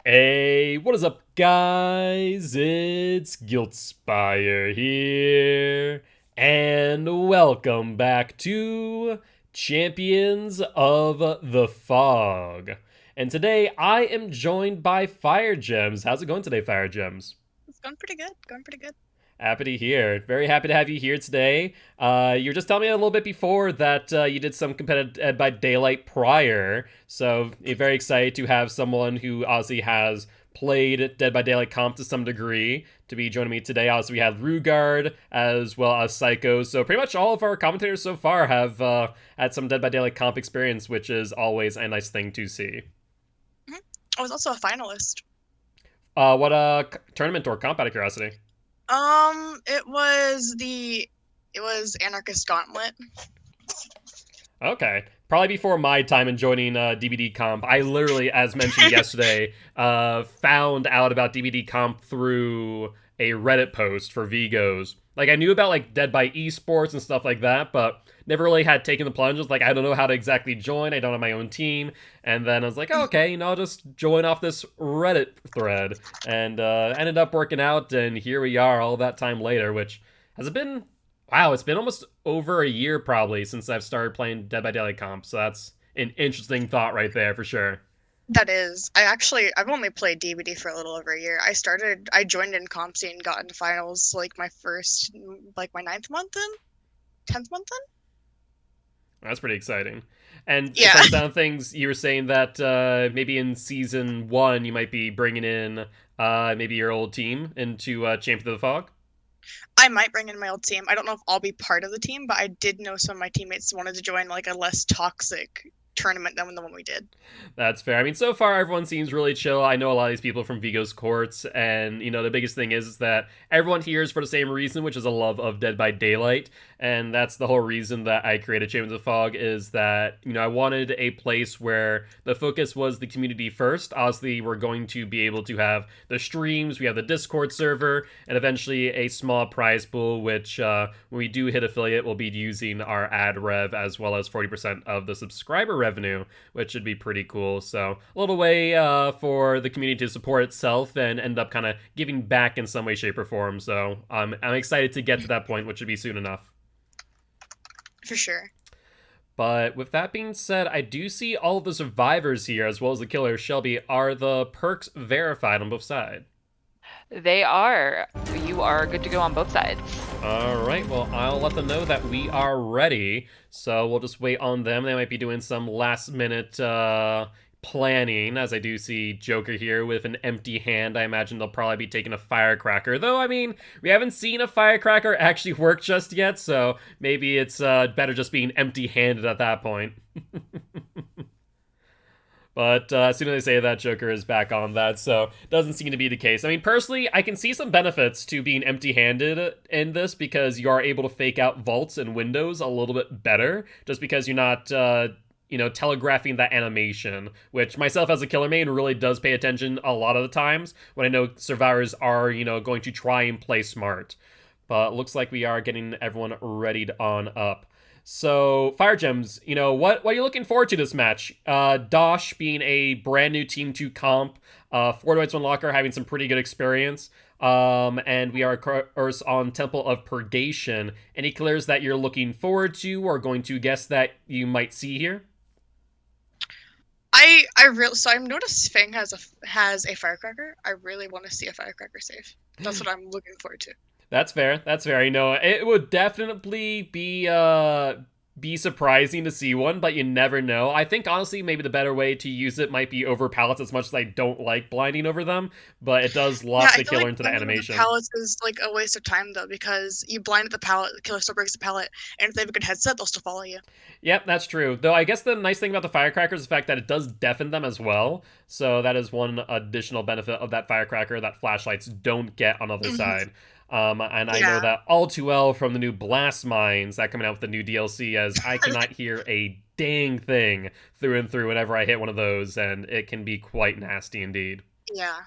Hey, what is up, guys? It's Guiltspire here, and welcome back to Champions of the Fog. And today I am joined by Fire Gems. How's it going today, Fire Gems? It's going pretty good. Going pretty good. Happy to hear. Very happy to have you here today. You were just telling me a little bit before that you did some competitive Dead by Daylight prior, so very excited to have someone who obviously has played Dead by Daylight comp to some degree to be joining me today. Also, we have Rugard as well as Psycho. So pretty much all of our commentators so far have had some Dead by Daylight comp experience, which is always a nice thing to see. Mhm. I was also a finalist. What tournament or comp out of curiosity? It was Anarchist Gauntlet. Okay. Probably before my time in joining DVD Comp. I literally, as mentioned yesterday, found out about DVD Comp through a Reddit post for Vigos. Like, I knew about, like, Dead by Esports and stuff like that, but never really had taken the plunge. I was like, I don't know how to exactly join. I don't have my own team. And then I was like, oh, okay, I'll just join off this Reddit thread. And ended up working out, and here we are all that time later, which has it been. Wow, it's been almost over a year probably since I've started playing Dead by Daylight comp, so that's an interesting thought right there for sure. That is. I've only played DBD for a little over a year. I joined in comp scene, got into finals like my ninth month in, 10th month That's pretty exciting. And in. Yeah. from the sound of things, you were saying that maybe in season one you might be bringing in maybe your old team into Champion of the Fog. I might bring in my old team. I don't know if I'll be part of the team, but I did know some of my teammates wanted to join like a less toxic tournament than the one we did. That's fair. I mean, so far everyone seems really chill. I know a lot of these people from Vigo's courts, and the biggest thing is that everyone here is for the same reason, which is a love of Dead by Daylight, and that's the whole reason that I created Champions of Fog. Is that I wanted a place where the focus was the community first. Obviously, we're going to be able to have the streams, we have the Discord server, and eventually a small prize pool, which when we do hit affiliate, we'll be using our ad rev as well as 40% of the subscriber revenue, which should be pretty cool. So a little way for the community to support itself and end up kind of giving back in some way, shape, or form. So I'm excited to get to that point, which should be soon enough. For sure. But with that being said, I do see all of the survivors here, as well as the killer, Shelby. Are the perks verified on both sides? They are. You are good to go on both sides. All right, well, I'll let them know that we are ready. So we'll just wait on them. They might be doing some last minute planning, as I do see Joker here with an empty hand. I imagine they'll probably be taking a firecracker. Though, I mean, we haven't seen a firecracker actually work just yet, so maybe it's better just being empty handed at that point. But as soon as I say that, Joker is back on that, so doesn't seem to be the case. I mean, personally, I can see some benefits to being empty-handed in this because you are able to fake out vaults and windows a little bit better, just because you're not, telegraphing that animation, which myself as a killer main really does pay attention a lot of the times when I know survivors are, going to try and play smart. But looks like we are getting everyone readied on up. So, Fire Gems, what are you looking forward to this match? DOSH being a brand new team to comp, 4 Whites 1 Locker having some pretty good experience, and we are, of course, on Temple of Purgation. Any killers that you're looking forward to or going to guess that you might see here? I've noticed Fang has a firecracker. I really want to see a firecracker save. That's what I'm looking forward to. That's fair. That's fair. It would definitely be surprising to see one, but you never know. I think honestly, maybe the better way to use it might be over pallets. As much as I don't like blinding over them, but it does Yeah, lock I the feel killer like into the blinding the animation. pallets is like a waste of time though, because you blind at the pallet, the killer still breaks the pallet, and if they have a good headset, they'll still follow you. Yep, that's true. Though I guess the nice thing about the firecracker is the fact that it does deafen them as well. So that is one additional benefit of that firecracker that flashlights don't get on the other Hmm. side. And I know Yeah. that all too well from the new Blast Mines that coming out with the new DLC, as I cannot hear a dang thing through and through whenever I hit one of those, and it can be quite nasty indeed. Yeah.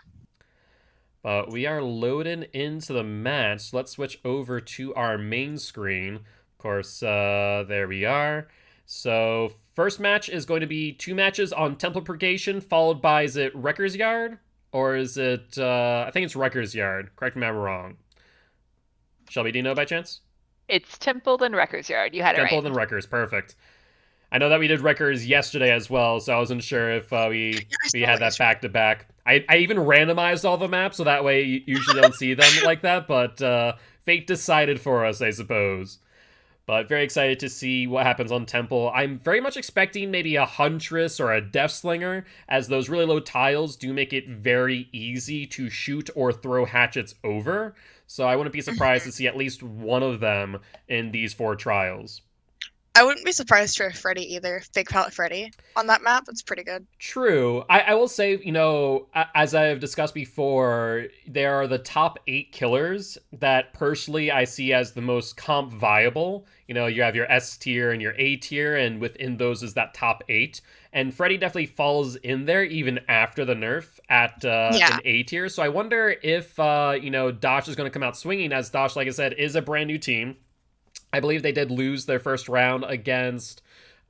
But we are loading into the match. So let's switch over to our main screen. Of course, there we are. So first match is going to be 2 matches on Temple Purgation, followed by, is it Wrecker's Yard? Or is it, I think it's Wrecker's Yard. Correct me if I'm wrong. Shelby, do you know by chance? It's Temple and Wrecker's Yard. You had it Temple right. and Wreckers, perfect. I know that we did Wreckers yesterday as well, so I wasn't sure if we had that back-to-back. I even randomized all the maps, so that way you usually don't see them like that, but fate decided for us, I suppose. But very excited to see what happens on Temple. I'm very much expecting maybe a Huntress or a Deathslinger, as those really low tiles do make it very easy to shoot or throw hatchets over. So I wouldn't be surprised to see at least one of them in these 4 trials. I wouldn't be surprised for Freddy either. Fake Palette Freddy on that map. It's pretty good. True. I will say, you know, as I've discussed before, there are the top 8 killers that personally I see as the most comp viable. You know, you have your S tier and your A tier, and within those is that top 8. And Freddy definitely falls in there even after the nerf at an A tier. So I wonder if, you know, DOSH is going to come out swinging, as DOSH, like I said, is a brand new team. I believe they did lose their first round against,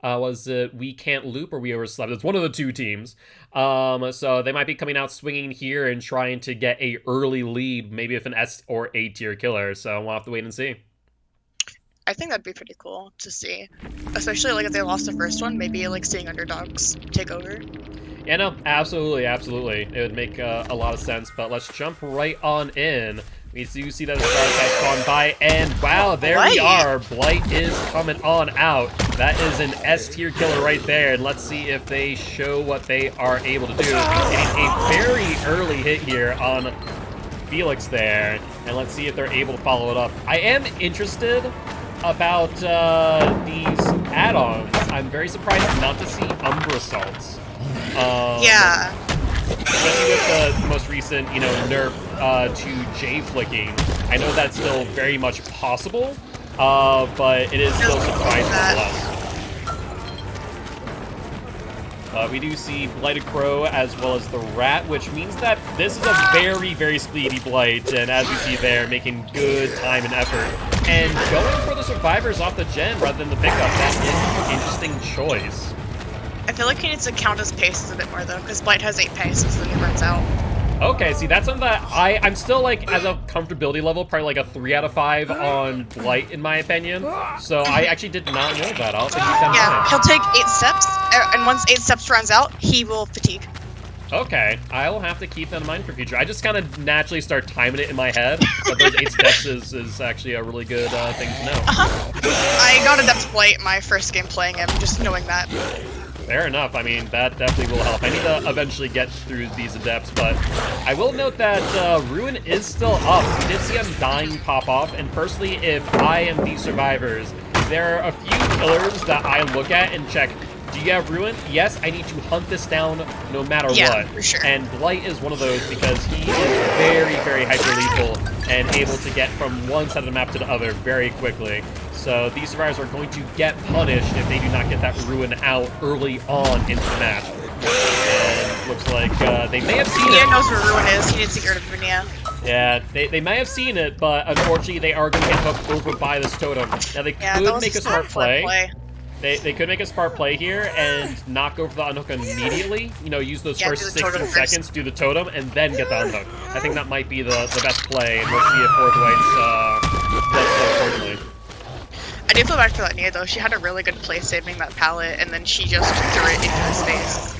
was it We Can't Loop or We Overslept? It's one of the 2 teams. So they might be coming out swinging here and trying to get a early lead, maybe with an S or A tier killer. So we'll have to wait and see. I think that'd be pretty cool to see, especially like if they lost the first one, maybe like seeing underdogs take over. Yeah, no, absolutely, absolutely. It would make a lot of sense, but let's jump right on in. We do see that the stars has gone by, and wow, there we are. Blight is coming on out. That is an S tier killer right there, and let's see if they show what they are able to do. Getting a very early hit here on Felix there, and let's see if they're able to follow it up. I am interested about these add-ons. I'm very surprised not to see Umbra Salts. Yeah. Especially with the most recent, you know, nerf to J-flicking. I know that's still very much possible, but it is still surprising nonetheless. We do see Blighted Crow as well as the Rat, which means that this is a very, very speedy Blight, and as we see there, making good time and effort. And going for the survivors off the gen rather than the pickup, that is an interesting choice. I feel like he needs to count his paces a bit more though, because Blight has 8 paces, then he runs out. Okay, see, that's something that I'm still, like, as a comfortability level, probably like a 3 out of 5 on Blight, in my opinion. So I actually did not know that. I'll have to keep that in mind. He'll take 8 steps, and once 8 steps runs out, he will fatigue. Okay, I will have to keep that in mind for future. I just kind of naturally start timing it in my head, but those 8 steps is actually a really good thing to know. I got a depth Blight my first game playing him, just knowing that. Fair enough. I mean, that definitely will help. I need to eventually get through these adepts, but I will note that Ruin is still up. We did see him dying pop off, and personally, if I am these survivors, there are a few killers that I look at and check, do you have Ruin? Yes, I need to hunt this down no matter what. For sure. And Blight is one of those because he is very, very hyper-lethal and able to get from one side of the map to the other very quickly. So these survivors are going to get punished if they do not get that Ruin out early on into the match. And looks like they may have seen it. Nia knows where Ruin is. He needs to get rid of Nia. Yeah, they may have seen it, but unfortunately they are going to get hooked over by this totem. Now they could make a smart play. They could make a smart play here and not go for the unhook immediately. You know, use those first 60 seconds, do the totem, and then get the unhook. I think that might be the best play, and we'll see if Fourth White's does so accordingly. I do feel bad for that Nia though. She had a really good play saving that pallet, and then she just threw it into his face.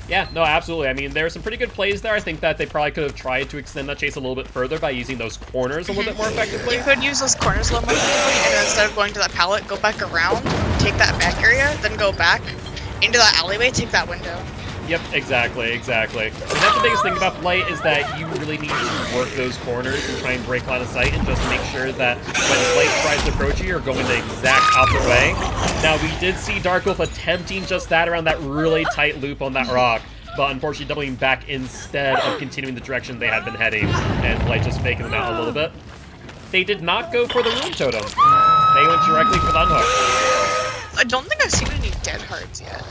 Yeah, no, absolutely. I mean, there were some pretty good plays there. I think that they probably could have tried to extend that chase a little bit further by using those corners a little bit more effectively. You could use those corners a little more effectively, and then instead of going to that pallet, go back around, take that back area, then go back into that alleyway, take that window. Yep, exactly. And that's the biggest thing about Blight is that you really need to work those corners and try and break line of sight and just make sure that when Blight tries to approach you, you're going the exact opposite way. Now, we did see Dark Wolf attempting just that around that really tight loop on that rock, but unfortunately doubling back instead of continuing the direction they had been heading, and Blight just faking them out a little bit. They did not go for the Ruin Totem. They went directly for the unhook. I don't think I've seen any dead hearts yet.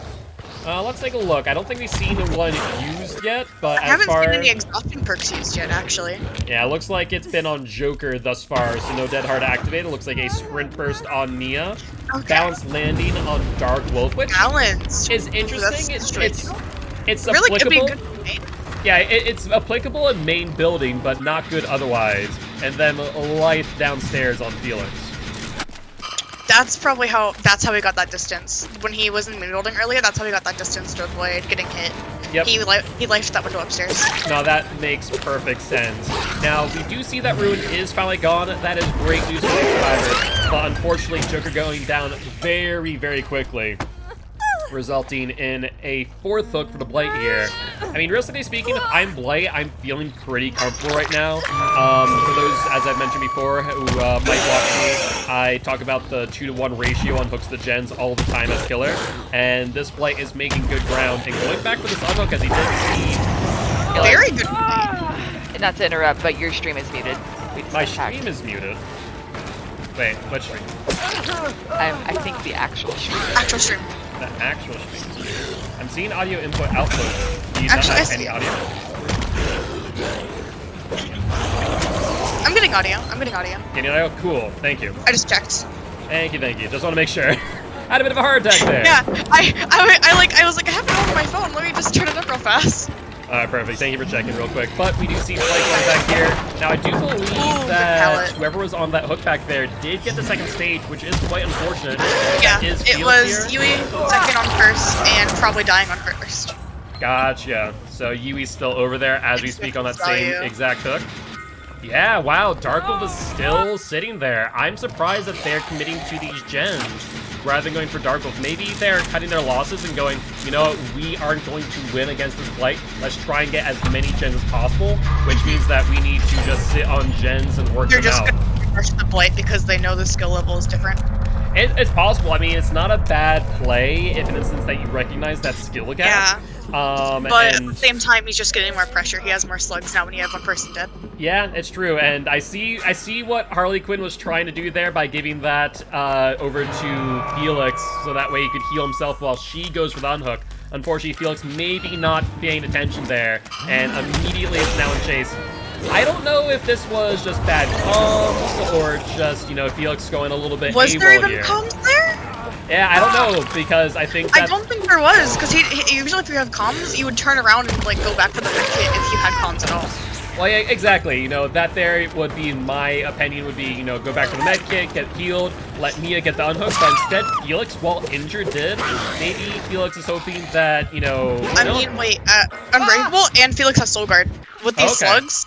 Let's take a look. I don't think we've seen one used yet, but I haven't seen any exhaustion perks used yet, actually. Yeah, it looks like it's been on Joker thus far, so no Dead Hard activated. It looks like a sprint burst on Nia. Okay. Balanced landing on Dark Wolf, which is interesting. It's really applicable. could be good. Yeah, it's applicable in main building, but not good otherwise. And then life downstairs on Felix. That's probably that's how he got that distance. When he was in main building earlier, that's how he got that distance to avoid getting hit. Yep. He lifed that window upstairs. No, that makes perfect sense. Now, we do see that Ruin is finally gone. That is great news for the survivors. But unfortunately, Joker going down very, very quickly, resulting in a 4th hook for the Blight here. I mean, realistically speaking, if I'm Blight, I'm feeling pretty comfortable right now. For those, as I've mentioned before, who might watch me, I talk about the 2-to-1 ratio on hooks to gens all the time as killer, and this Blight is making good ground and going back for this unhook as he did see. Very good Blight. Not to interrupt, but your stream is muted. My stream is muted. Wait, what stream? I think the actual stream. Actual stream. The actual stream. I'm seeing audio input output. Do you Actually, not have any audio? I'm getting audio. I'm getting audio. Getting audio? Cool. Thank you. I just checked. Thank you, thank you. Just want to make sure. I had a bit of a heart attack there. Yeah, I was like, I have it on my phone. Let me just turn it up real fast. Perfect. Thank you for checking real quick. But we do see Blake going back here. Now, I do believe that whoever was on that hook back there did get the 2nd stage, which is quite unfortunate. Yeah, Is it Felix was here? Yui 2nd on 1st and probably dying on 1st. Gotcha. So Yui's still over there as we speak on that same Value. exact hook. Yeah, wow, Dark Wolf is still sitting there. I'm surprised that they're committing to these gens rather than going for Dark Wolf. Maybe they're cutting their losses and going, you know what, we aren't going to win against this Blight. Let's try and get as many gens as possible, which means that we need to just sit on gens and work They're them just out. going to rush the Blight because they know the skill level is different. It's possible. I mean, it's not a bad play if, in instance, that you recognize that skill gap. Yeah. and But at the same time, he's just getting more pressure. He has more slugs now when you have one person dead. yeah, it's true, and I see what Harley Quinn was trying to do there by giving that over to Felix, so that way he could heal himself while she goes for the unhook. Unfortunately, Felix maybe not paying attention there, and immediately it's now in chase. I don't know if this was just bad comms or just, you know, Felix going a little bit Was AWOL there even here. comms there? Yeah, I don't know, because I think that... I don't think there was, because he usually if you have comms, you would turn around and like go back for the med kit if you had comms at all. Well, yeah, exactly. You know, that there would be, in my opinion, would be, you know, go back to the med kit, get healed, let Mia get the unhook, but instead, Felix, while injured, did. Maybe Felix is hoping that, you know... I mean, wait, Unbreakable and Felix has Soul Guard with these slugs,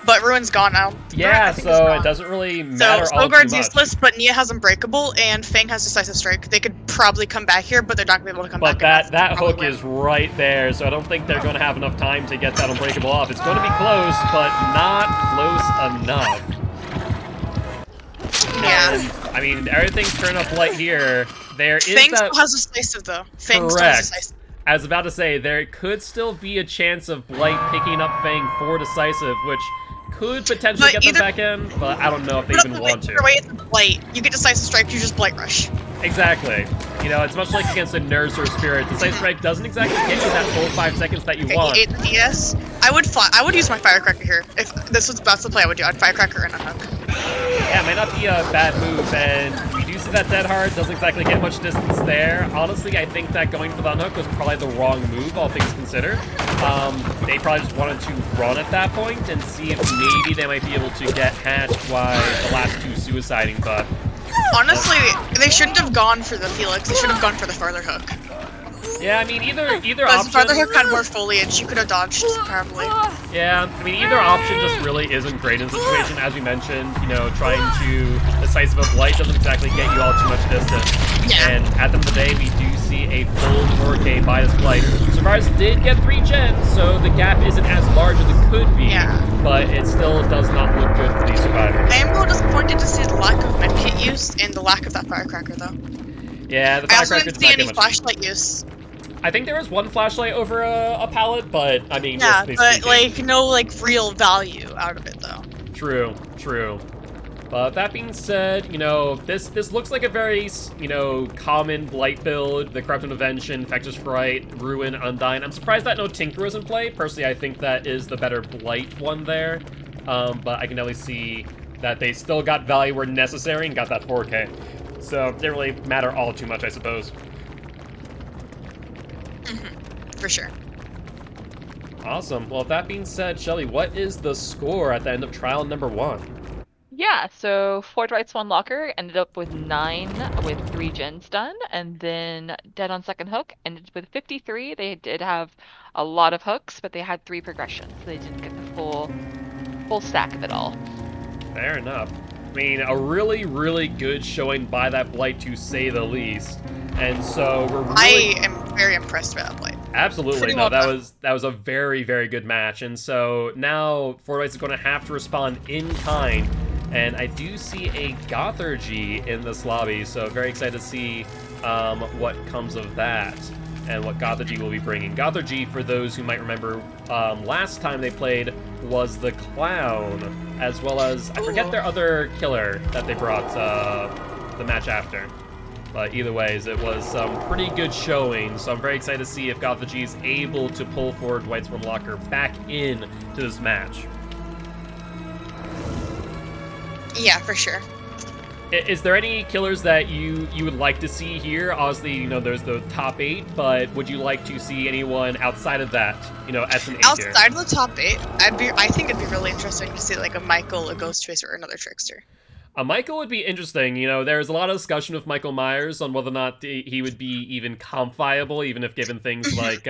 but Ruin's gone now. Yeah, so it doesn't really matter So all Soul Guard's too much. useless, but Nia has Unbreakable and Fang has Decisive Strike. They could probably come back here, but they're not going to be able to come But back. that hook is right there, so I don't think they're going to have enough time to get that Unbreakable off. It's going to be close, but not close enough. Yeah. And, I mean, everything's turned up light here. There is Fang that... still has Decisive, though. Fang still has Correct. Decisive. I was about to say, there could still be a chance of Blight picking up Fang for Decisive, which could potentially get them back in, but I don't know if they even want to. Either way, it's a Blight. You get Decisive Strike, you just Blight Rush. Exactly. You know, it's much like against a Nurse or Spirit. Decisive Strike doesn't exactly get you that full 5 seconds that you want. He ate the DS. I would use my Firecracker here. If that's the play I would do. I'd Firecracker and Unhook. Yeah, it might not be a bad move, and we do see that Dead Hard doesn't exactly get much distance there. Honestly, I think that going for the unhook was probably the wrong move, all things considered. They probably just wanted to run at that point and see if maybe they might be able to get hatched while the last two suiciding, but... Honestly, they shouldn't have gone for the Felix. They should have gone for the farther hook. Yeah, I mean, either Because option... the farther hook had more foliage. You could have dodged, probably. Yeah, I mean, either option just really isn't great in the situation. As we mentioned, you know, trying to Decisive a Blight doesn't exactly get you all too much distance. Yeah. And at the end of the day, we do see a full 4K by this Blight. Survivors did get 3 gens, so the gap isn't as large as it could be. Yeah. But it still does not look good for these survivors. I am a little disappointed to see the lack of medkit use and the lack of that Firecracker, though. Yeah, the I also Firecracker didn't did see not any get much. flashlight use. I think there was one flashlight over a pallet, but I mean, Yeah, realistically but speaking- like no like real value out of it though. True, true. But that being said, you know, this looks like a very, you know, common Blight build. The Corrupt Intervention, Infectious Fright, Ruin, Undyne. I'm surprised that no Tinker was in play. Personally, I think that is the better Blight one there. But I can definitely see that they still got value where necessary and got that 4K. So it didn't really matter all too much, I suppose. For sure. Awesome. Well, with that being said, Shelly, what is the score at the end of trial number 1? Yeah, so Ford Wright's one locker ended up with 9 with 3 gens done, and then Dead on Second Hook ended with 53. They did have a lot of hooks, but they had 3 progressions, so they didn't get the full stack of it all. Fair enough. I mean, a really, really good showing by that Blight, to say the least. And so we're really... I am very impressed by that Blight. Absolutely. Pretty No, well that done. was a very, very good match. And so now Ford White's is going to have to respond in kind. And I do see a Gothergy in this lobby, so very excited to see what comes of that and what Gothergy will be bringing. Gothergy, for those who might remember, last time they played was the Clown, as well as, I forget their other killer that they brought the match after. But either ways, it was some pretty good showing, so I'm very excited to see if Gothergy is able to pull forward Dwight's one locker back in to this match. Yeah, for sure. Is there any killers that you would like to see here? Obviously, you know, there's the top 8, but would you like to see anyone outside of that, you know, S and A tier? Outside of the top 8, I think it'd be really interesting to see like a Michael, a Ghostface, or another Trickster. Michael would be interesting. You know, there's a lot of discussion with Michael Myers on whether or not he would be even comp viable, even if given things like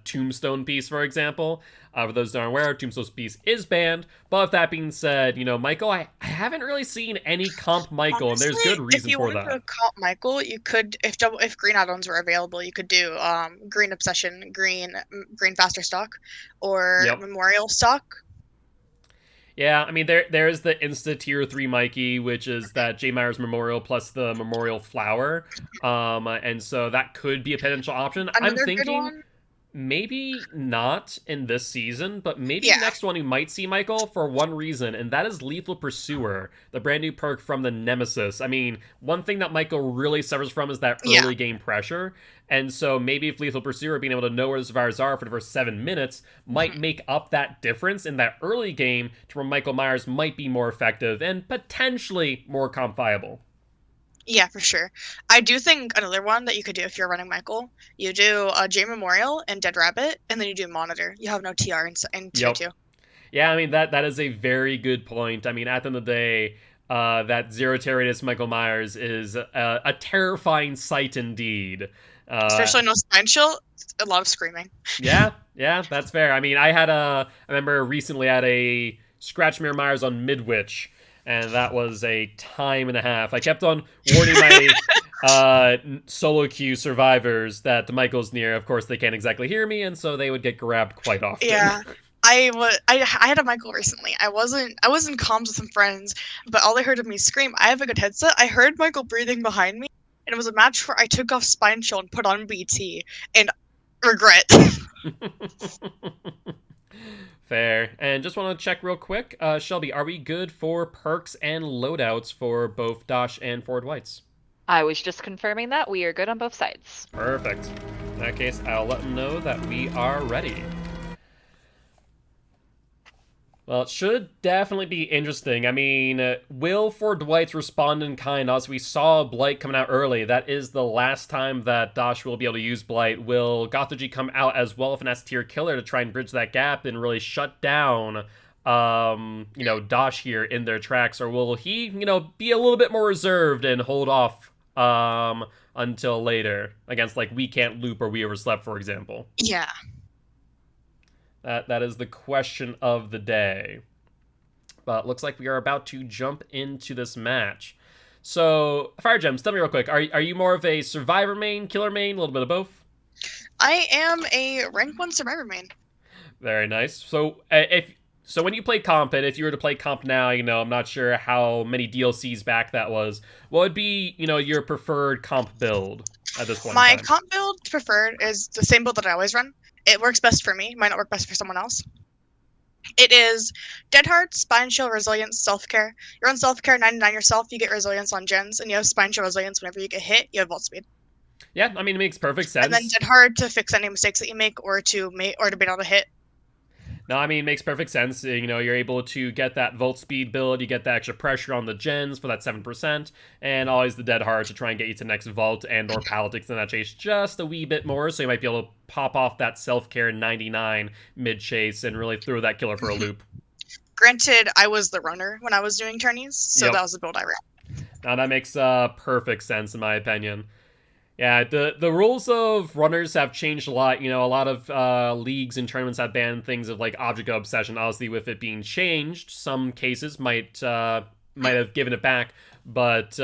Tombstone Piece, for example. For those that aren't aware, Tombstone Piece is banned. But with that being said, you know, Michael, I haven't really seen any comp Michael, Honestly, and there's good reason for that. If you wanted to comp Michael, you could, if green add-ons were available, you could do green Obsession, green Faster Stock, or Memorial Stock. Yeah, I mean, there's the Insta Tier 3 Mikey, which is that J. Myers Memorial plus the Memorial Flower. And so that could be a potential option. Another I'm thinking good one? maybe not in this season, but maybe Yeah. next one you might see Michael for one reason, and that is Lethal Pursuer, the brand new perk from the Nemesis. I mean, one thing that Michael really suffers from is that early game pressure. And so maybe if Lethal Pursuer, being able to know where the survivors are for the first 7 minutes, might make up that difference in that early game to where Michael Myers might be more effective and potentially more comp viable. Yeah, for sure. I do think another one that you could do if you're running Michael, you do J Memorial and Dead Rabbit, and then you do Monitor. You have no TR in tier 2. Yeah, I mean, that is a very good point. I mean, at the end of the day, that zero terrorist Michael Myers is a terrifying sight indeed. Especially no spine chill, a lot of screaming. Yeah, that's fair. I mean, I remember recently I had a Scratch Mirror Myers on Midwich, and that was a time and a half. I kept on warning my solo queue survivors that the Michael's near. Of course, they can't exactly hear me, and so they would get grabbed quite often. Yeah. I had a Michael recently. I was in comms with some friends, but all they heard of me scream. I have a good headset. I heard Michael breathing behind me, and it was a match where I took off Spine Chill and put on BT, and regret. Fair. And just want to check real quick, Shelby, are we good for perks and loadouts for both DOSH and Ford Whites? I was just confirming that we are good on both sides. Perfect. In that case, I'll let them know that we are ready. Well, it should definitely be interesting. I mean, will Ford Dwight's respond in kind? As we saw Blight coming out early, that is the last time that DOSH will be able to use Blight. Will Gothergy come out as well with an S-tier killer to try and bridge that gap and really shut down, you know, DOSH here in their tracks? Or will he, you know, be a little bit more reserved and hold off until later against, like, We Can't Loop or We Overslept, for example? Yeah. That is the question of the day. But looks like we are about to jump into this match. So, Fire Gems, tell me real quick, are you more of a Survivor main, Killer main, a little bit of both? I am a rank 1 Survivor main. Very nice. So, when you play comp, and if you were to play comp now, you know, I'm not sure how many DLCs back that was, what would be, you know, your preferred comp build at this point? My comp build preferred is the same build that I always run. It works best for me. Might not work best for someone else. It is Dead Heart, Spine Chill, Resilience, Self-Care. You're on Self-Care 99 yourself, you get Resilience on gens, and you have Spine Chill Resilience whenever you get hit, you have Vault Speed. Yeah, I mean, it makes perfect sense. And then Dead Heart to fix any mistakes that you make or to bait out a hit. No, I mean, it makes perfect sense. You know, you're able to get that volt speed build, you get that extra pressure on the gens for that 7%, and always the dead hard to try and get you to the next vault and or pallet to extend that chase just a wee bit more, so you might be able to pop off that self-care 99 mid-chase and really throw that killer for a loop. Granted, I was the runner when I was doing tourneys, so that was the build I ran. Now, that makes perfect sense in my opinion. Yeah, the rules of runners have changed a lot. You know, a lot of leagues and tournaments have banned things of like object obsession. Obviously, with it being changed, some cases might have given it back. But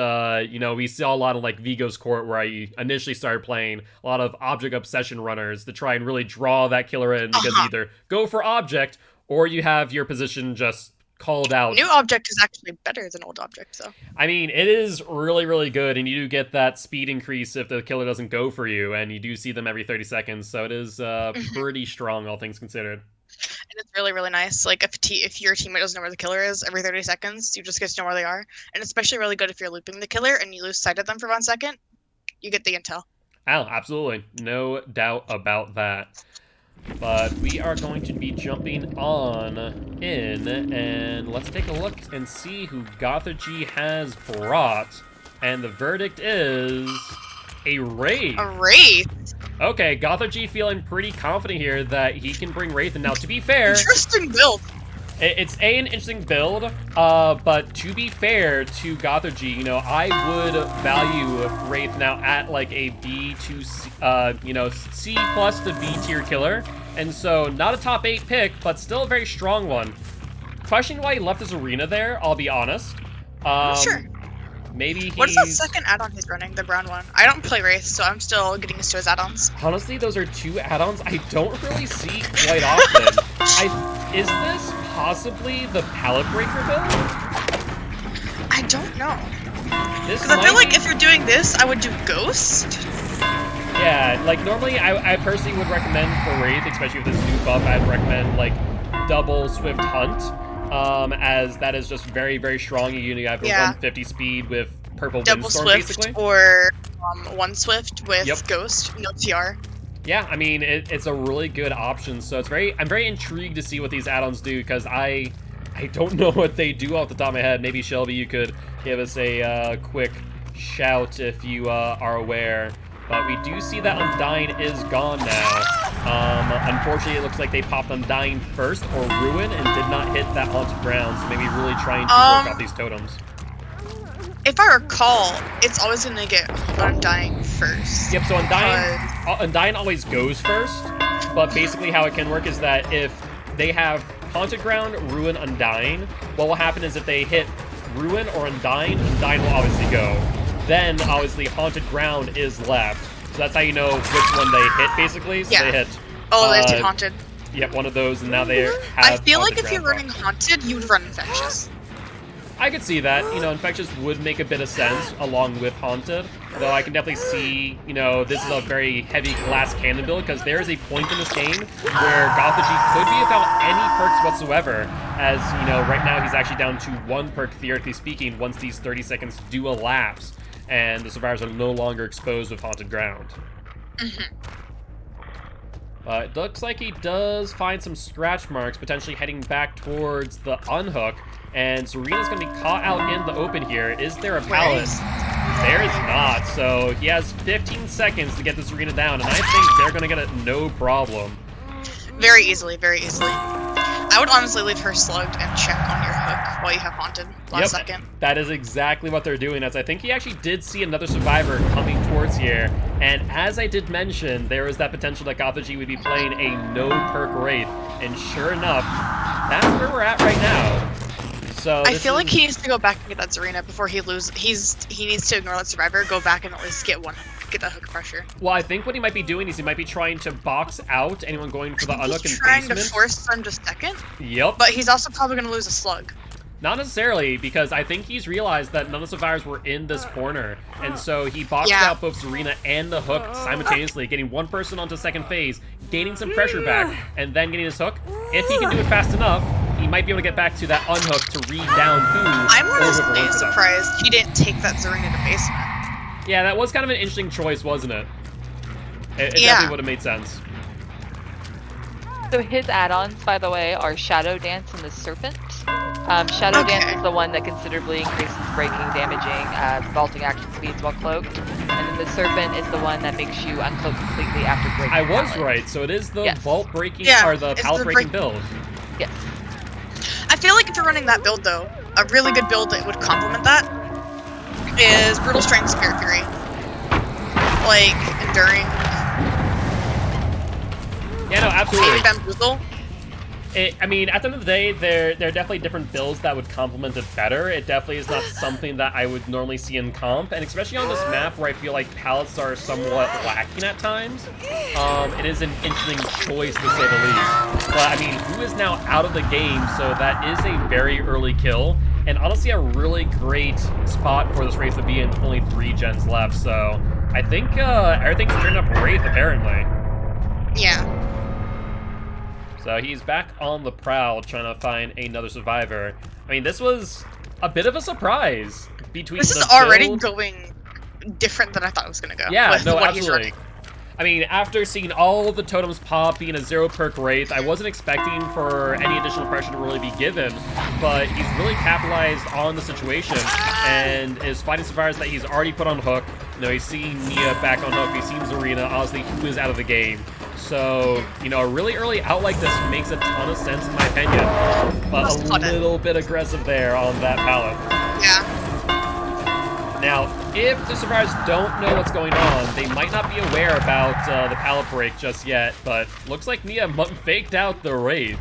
you know, we saw a lot of like Vigo's Court where I initially started playing a lot of object obsession runners to try and really draw that killer in because either go for object or you have your position just called out. New object is actually better than old object, though. I mean, it is really, really good, and you do get that speed increase if the killer doesn't go for you, and you do see them every 30 seconds, so it is pretty strong, all things considered. And it's really, really nice. Like, if your teammate doesn't know where the killer is, every 30 seconds, you just get to know where they are. And especially really good if you're looping the killer and you lose sight of them for 1 second, you get the intel. Oh, absolutely. No doubt about that. But we are going to be jumping on in, and let's take a look and see who Gothergy has brought. And the verdict is a Wraith. A Wraith? Okay, Gothergy feeling pretty confident here that he can bring Wraith. And now, to be fair... Interesting build. It's an interesting build, but to be fair to Gothergy, you know, I would value Wraith now at like a B to C, you know, C plus to B tier killer, and so not a top 8 pick, but still a very strong one. Questioning why he left his arena there, I'll be honest. Sure. Maybe he's... What's that second add-on he's running, the brown one? I don't play Wraith, so I'm still getting used to his add-ons. Honestly, those are 2 add-ons I don't really see quite often. Is this possibly the Pallet Breaker build? I don't know. Because I feel like if you're doing this, I would do Ghost. Yeah, like normally I personally would recommend for Wraith, especially with this new buff, I'd recommend like double Swift Hunt, as that is just very, very strong. You have a 150 speed with purple double Windstorm, Swift, basically. Or 1 Swift with Ghost, no TR. Yeah, I mean, it's a really good option, so I'm very intrigued to see what these add-ons do, because I don't know what they do off the top of my head. Maybe, Shelby, you could give us a quick shout if you are aware. But we do see that Undying is gone now. Unfortunately, it looks like they popped Undying first, or Ruin, and did not hit that haunted ground, so maybe really trying to work out these totems. If I recall, it's always going to get Undying first. Yep, so Undying always goes first, but basically how it can work is that if they have Haunted Ground, Ruin, Undying, what will happen is if they hit Ruin or Undying, Undying will obviously go. Then, obviously, Haunted Ground is left. So that's how you know which one they hit, basically. So they hit... Oh, there's 2 Haunted. Yep, one of those, and now they have I feel like Haunted if you're Ground running Haunted, you would run Infectious. I could see that. You know, Infectious would make a bit of sense along with Haunted. Though I can definitely see, you know, this is a very heavy glass cannon build, because there is a point in this game where Gothergy could be without any perks whatsoever. As, you know, right now he's actually down to 1 perk, theoretically speaking, once these 30 seconds do elapse. And the survivors are no longer exposed with Haunted Ground. It looks like he does find some scratch marks, potentially heading back towards the unhook. And Serena's going to be caught out in the open here. Is there a pallet? There is not. So he has 15 seconds to get this Serena down, and I think they're going to get it no problem. Very easily, very easily. I would honestly leave her slugged and check on your hook while you have Haunted last second. That is exactly what they're doing, as I think he actually did see another survivor coming towards here. And as I did mention, there is that potential that Gothergy would be playing a no-perk Wraith. And sure enough, that's where we're at right now. So I feel like he needs to go back and get that Zarina before he loses. He needs to ignore that survivor, go back and at least get that hook pressure. Well, I think what he might be doing is he might be trying to box out anyone going for the unhook in trying basement. To force them to second. Yep. But he's also probably going to lose a slug. Not necessarily, because I think he's realized that none of the survivors were in this corner, and so he boxed out both Zarina and the hook simultaneously, getting one person onto second phase, gaining some pressure back, and then getting his hook. If he can do it fast enough, he might be able to get back to that unhook to read down who. I'm honestly surprised he didn't take that Zarina to basement. Yeah, that was kind of an interesting choice, wasn't it? It definitely would have made sense. So his add-ons, by the way, are Shadow Dance and the Serpent. Shadow Okay. Dance is the one that considerably increases breaking, damaging, vaulting action speeds while cloaked. And then the Serpent is the one that makes you uncloak completely after breaking. I was pallet. right. So it is the Yes. vault breaking Yeah, or the it's pallet the breaking break- build. Yes. I feel like if you're running that build though, a really good build that would complement that is Brutal Strength Spirit Fury. Like Enduring, Yeah, no, absolutely. maybe Bamboozle. I mean, at the end of the day, there are definitely different builds that would complement it better. It definitely is not something that I would normally see in comp, and especially on this map where I feel like pallets are somewhat lacking at times. It is an interesting choice to say the least. But I mean, who is now out of the game, so that is a very early kill, and honestly a really great spot for this race to be in with only 3 gens left. So I think everything's turned up Wraith apparently. Yeah. So he's back on the prowl trying to find another survivor. I mean, this was a bit of a surprise between This the is already build- going different than I thought it was gonna go. Yeah, with no, what he's absolutely. running. I mean, after seeing all of the totems pop being a 0 perk Wraith, I wasn't expecting for any additional pressure to really be given, but he's really capitalized on the situation and is finding survivors that he's already put on hook. You know, he's seeing Nia back on hook, he's seen Zarina, honestly, who is out of the game. So, you know, a really early out like this makes a ton of sense in my opinion, but Must a have it. little bit aggressive there on that pallet. Yeah. Now, if the survivors don't know what's going on, they might not be aware about the pallet break just yet, but looks like Nia faked out the Wraith.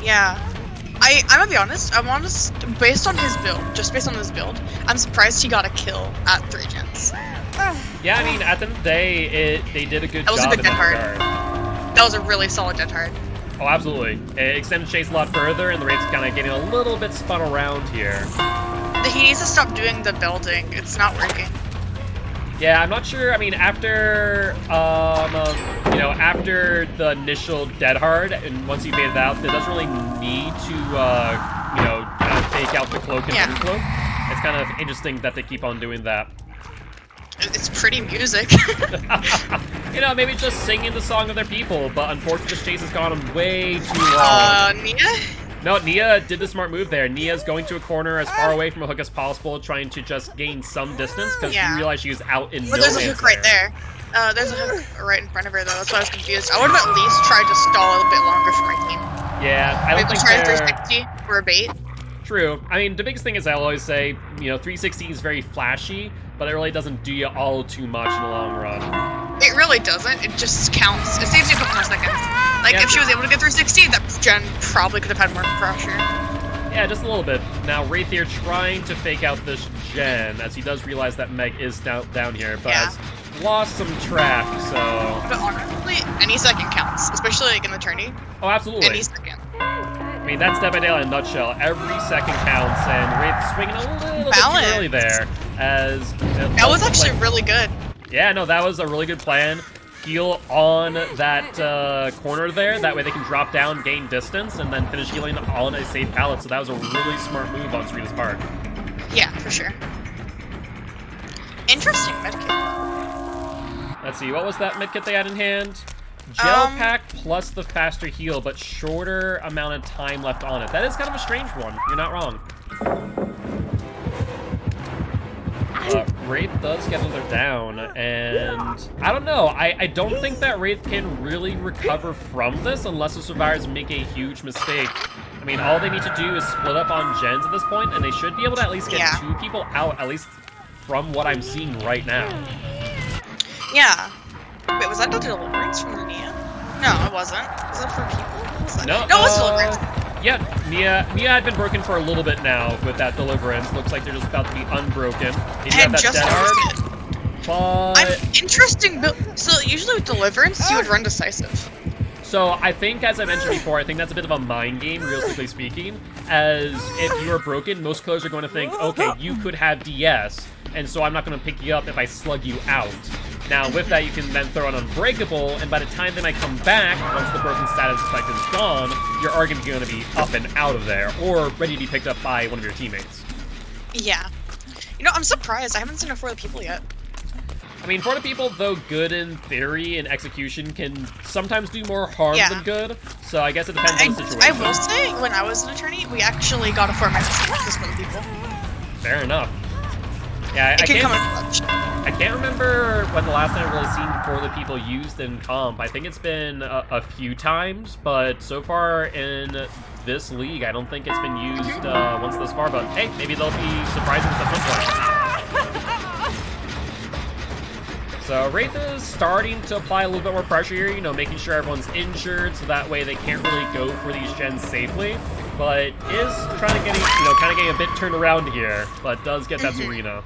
Yeah. I'm gonna be honest, based on his build, just based on his build, I'm surprised he got a kill at 3 gens. Yeah, I mean, at the end of the day, they did a good That was a job good in that dead regard. That was a really solid dead hard. Oh, absolutely. It extended chase a lot further, and the Wraith's kind of getting a little bit spun around here. He needs to stop doing the building. It's not working. Yeah, I'm not sure. I mean, after, you know, after the initial dead hard, and once you made it out, it doesn't really need to, you know, kind of fake out the cloak and uncloak. It's kind of interesting that they keep on doing that. It's pretty music. You know, maybe just singing the song of their people, but unfortunately this chase has gone on way too long. Nia? No, Nia did the smart move there. Nia's going to a corner as far away from a hook as possible, trying to just gain some distance, because she realized she was out in no But there's a man's hook right there. There's a hook right in front of her, though. That's why I was confused. I would have at least tried to stall a bit longer for my team. Yeah, I don't Maybe think try they're... 360 for a bait. True. I mean, the biggest thing is I'll always say, you know, 360 is very flashy, but it really doesn't do you all too much in the long run. It really doesn't. It just counts. It saves you a couple more seconds. Like, Yeah, if she was able to get 360, that gen probably could have had more pressure. Yeah, just a little bit. Now, Wraith here trying to fake out this gen, as he does realize that Meg is down here, but has lost some track, so... But honestly, any second counts, especially like in the tourney. Oh, absolutely. Any second. I mean, that's Dead by Daylight in a nutshell. Every second counts, and Wraith swinging a little bit too early there, as... That was actually really good. Yeah, no, that was a really good plan. Heal on that corner there, that way they can drop down, gain distance, and then finish healing on a safe pallet, so that was a really smart move on Sarina's part. Yeah, for sure. Interesting medkit. Let's see, what was that medkit they had in hand? Gel pack plus the faster heal, but shorter amount of time left on it. That is kind of a strange one. You're not wrong. Wraith does get another down, and I don't know. I don't think that Wraith can really recover from this unless the survivors make a huge mistake. I mean, all they need to do is split up on gens at this point, and they should be able to at least get 2 people out, at least from what I'm seeing right now. Yeah. Wait, was that the deliverance from the Nia? No, it wasn't. Was it for people? Was that? No, it was deliverance. Yeah, Nia had been broken for a little bit now with that deliverance. Looks like they're just about to be unbroken. They do have that dead hard, but... I'm interesting. So usually with deliverance, you would run decisive. So I think, as I mentioned before, I think that's a bit of a mind game, realistically speaking, as if you are broken, most killers are going to think, okay, you could have DS, and so I'm not going to pick you up if I slug you out. Now, with that, you can then throw an Unbreakable, and by the time they might come back, once the broken status effect is gone, you're already going to be up and out of there, or ready to be picked up by one of your teammates. Yeah. You know, I'm surprised. I haven't seen it for the people yet. I mean, for the people, though good in theory and execution can sometimes do more harm than good. So I guess it depends on the situation. I will say, when I was an attorney, we actually got a 4-minute for some people. Fair enough. Yeah, I can't remember when the last time I've really seen For the People used in comp. I think it's been a few times, but so far in this league, I don't think it's been used once this far. But hey, maybe they'll be surprising us at some point. So Wraith is starting to apply a little bit more pressure here, you know, making sure everyone's injured, so that way they can't really go for these gens safely. But is trying to get, you know, kind of getting a bit turned around here, but does get that Serena.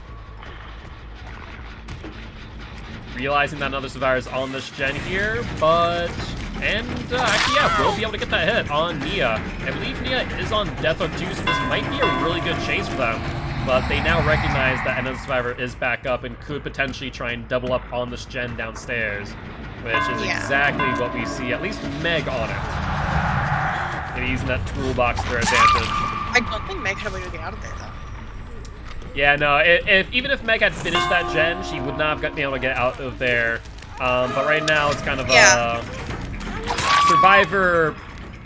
Realizing that another survivor's on this gen here, but... And actually, yeah, we'll be able to get that hit on Nia. I believe Nia is on Death Hook too, so this might be a really good chase for them. But they now recognize that another survivor is back up and could potentially try and double up on this gen downstairs, which is exactly what we see, at least Meg on it. Maybe using that toolbox to their advantage. I don't think Meg had a way to get out of there, though. Yeah, no, even if Meg had finished that gen, she would not have been able to get out of there. But right now, it's kind of a survivor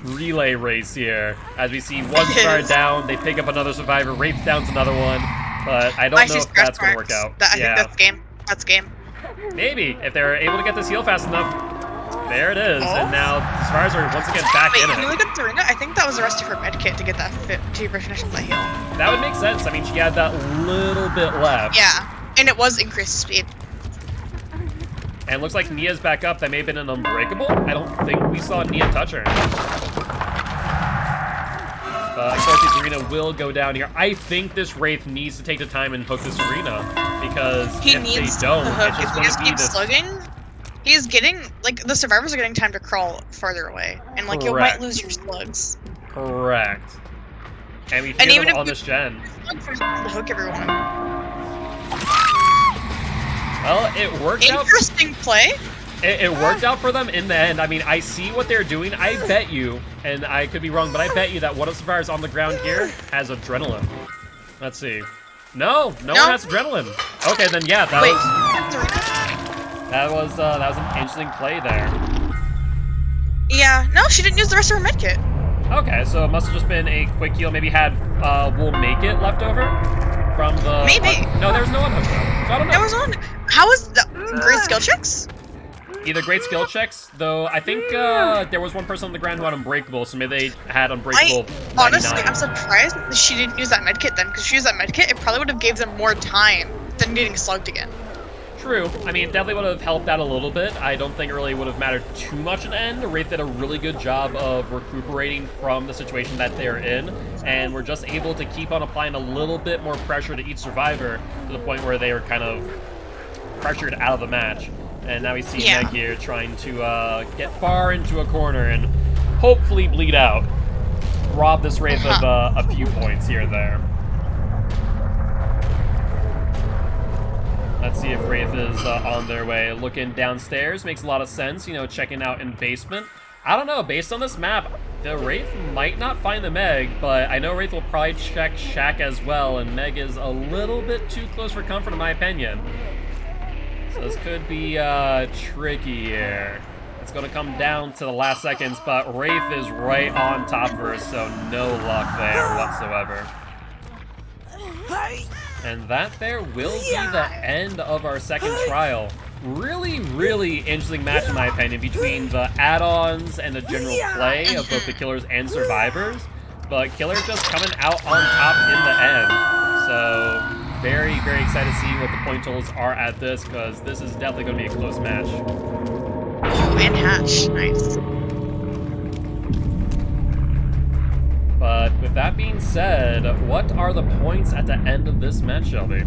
relay race here. As we see one survivor down, they pick up another survivor, Wraith downs another one. But I don't know if that's going to work out. I think that's game. That's game. Maybe, if they're able to get this heal fast enough. There it is, and now the survivors are once again back in it. Can you look at Serena? I think that was the rest of her medkit to get that to finish up that heal. That would make sense. I mean, she had that little bit left. Yeah, and it was increased speed. And it looks like Nia's back up. That may have been an Unbreakable. I don't think we saw Nia touch her. But unfortunately, Serena will go down here. I think this Wraith needs to take the time and hook the Serena, because if they don't, it's just going to be this... slugging, he's getting, like, the survivors are getting time to crawl farther away, and, like, you might lose your slugs. Correct. And we hear them on this gen. To hook everyone. Well, it worked out. Interesting play. It worked out for them in the end. I mean, I see what they're doing. I bet you, and I could be wrong, but I bet you that one of the survivors on the ground here has adrenaline. Let's see. No one has adrenaline. Okay, then yeah, that was an interesting play there. Yeah, no, she didn't use the rest of her medkit. Okay, so it must have just been a quick heal. Maybe had We'll Make It left over from the... Maybe. No, there was no one hooked up, so I don't know. There was one. How was the great skill checks? Either great skill checks, though I think there was one person on the ground who had Unbreakable, so maybe they had Unbreakable 99. Honestly, I'm surprised that she didn't use that medkit then, because if she used that medkit, it probably would have gave them more time than getting slugged again. True. I mean, it definitely would have helped out a little bit. I don't think it really would have mattered too much in the end. Wraith did a really good job of recuperating from the situation that they're in, and we're just able to keep on applying a little bit more pressure to each survivor to the point where they were kind of pressured out of the match. And now we see Meg here trying to get far into a corner and hopefully bleed out. Rob this Wraith of a few points here and there. Let's see if Wraith is on their way. Looking downstairs makes a lot of sense, you know, checking out in basement. I don't know, based on this map, the Wraith might not find the Meg, but I know Wraith will probably check Shack as well, and Meg is a little bit too close for comfort in my opinion. So this could be tricky here. It's going to come down to the last seconds, but Wraith is right on top of her, so no luck there whatsoever. And that there will be the end of our second trial. Really, really interesting match in my opinion between the add-ons and the general play of both the killers and survivors. But Killer just coming out on top in the end. So very, very excited to see what the point totals are at this, because this is definitely going to be a close match. And Hatch, nice. But with that being said, what are the points at the end of this match, Shelby?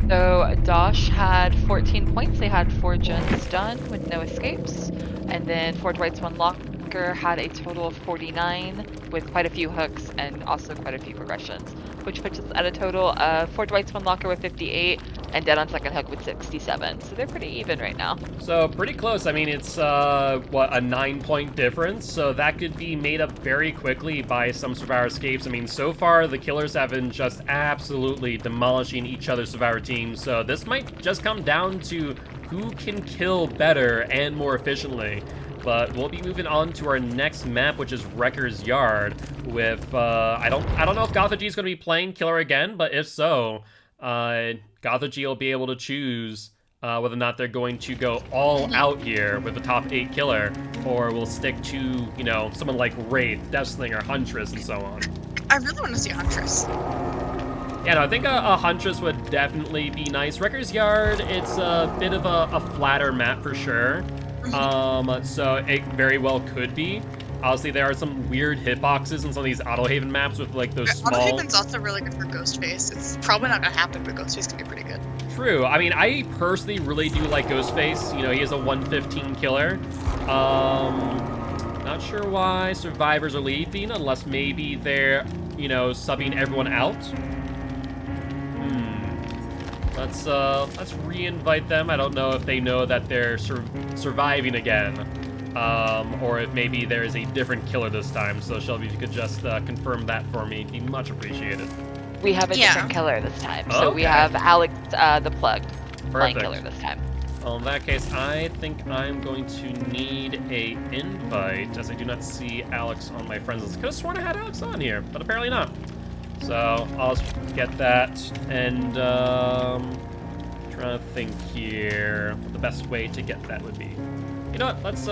So DOSH had 14 points. They had 4 gens done with no escapes. And then 4 Dwights, 1 Locker had a total of 49 with quite a few hooks and also quite a few progressions, which puts us at a total of 4 Dwights, 1 Locker with 58, and dead on second hook with 67. So they're pretty even right now. So pretty close. I mean, it's what, a 9-point difference. So that could be made up very quickly by some Survivor escapes. I mean, so far the killers have been just absolutely demolishing each other's Survivor teams. So this might just come down to who can kill better and more efficiently. But we'll be moving on to our next map, which is Wrecker's Yard. With I don't know if Gothagy is going to be playing killer again, but if so, Gothagy will be able to choose whether or not they're going to go all out here with the top 8 killer, or will stick to, you know, someone like Wraith, Deathslinger, Huntress, and so on. I really want to see a Huntress. Yeah, no, I think a Huntress would definitely be nice. Wrecker's Yard, it's a bit of a flatter map for sure. So it very well could be. Obviously, there are some weird hitboxes in some of these Autohaven maps with, like, those small... Autohaven's also really good for Ghostface. It's probably not gonna happen, but Ghostface can be pretty good. True. I mean, I personally really do like Ghostface. You know, he is a 115 killer. Not sure why survivors are leaving, unless maybe they're, you know, subbing everyone out. Let's re-invite them. I don't know if they know that they're surviving again, or if maybe there is a different killer this time. So Shelby, if you could just confirm that for me, it'd be much appreciated. We have a different killer this time. So Okay. we have Alex, the Plugged, playing Perfect. killer this time. Well, in that case, I think I'm going to need a invite, as I do not see Alex on my friends list. Could have sworn I had Alex on here, but apparently not. So I'll just get that, and trying to think here what the best way to get that would be. You know what? Let's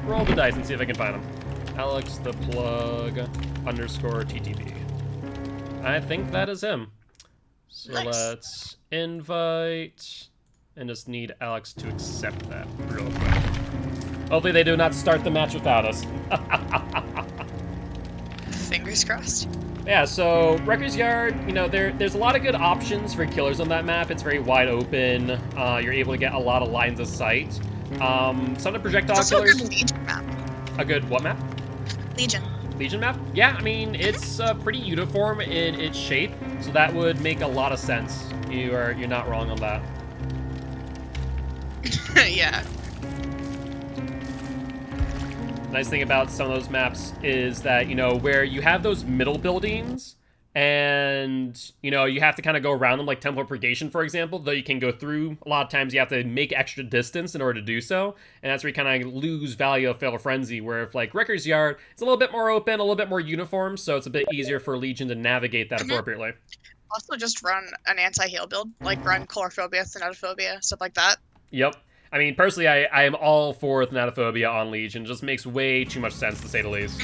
roll the dice and see if I can find him. Alex the Plug _TTV. I think that is him. So Nice. Let's invite, and just need Alex to accept that real quick. Hopefully they do not start the match without us. Fingers crossed. Yeah, so Wrecker's Yard, you know, there's a lot of good options for killers on that map. It's very wide open. You're able to get a lot of lines of sight. Some of the projectile It's also a killers. good Legion map. A good what map? Legion. Legion map? Yeah, I mean, it's pretty uniform in its shape, so that would make a lot of sense. You're not wrong on that. Yeah. Nice thing about some of those maps is that, you know, where you have those middle buildings and, you know, you have to kind of go around them, like Temple of Purgation, for example, though you can go through, a lot of times you have to make extra distance in order to do so, and that's where you kind of lose value of Fatal Frenzy, where if, like, Wrecker's Yard, it's a little bit more open, a little bit more uniform, so it's a bit easier for Legion to navigate that appropriately. Also, just run an anti-heal build, like run Colorophobia, Thanatophobia, stuff like that. Yep. I mean, personally, I am all for Thanatophobia on Legion. It just makes way too much sense, to say the least.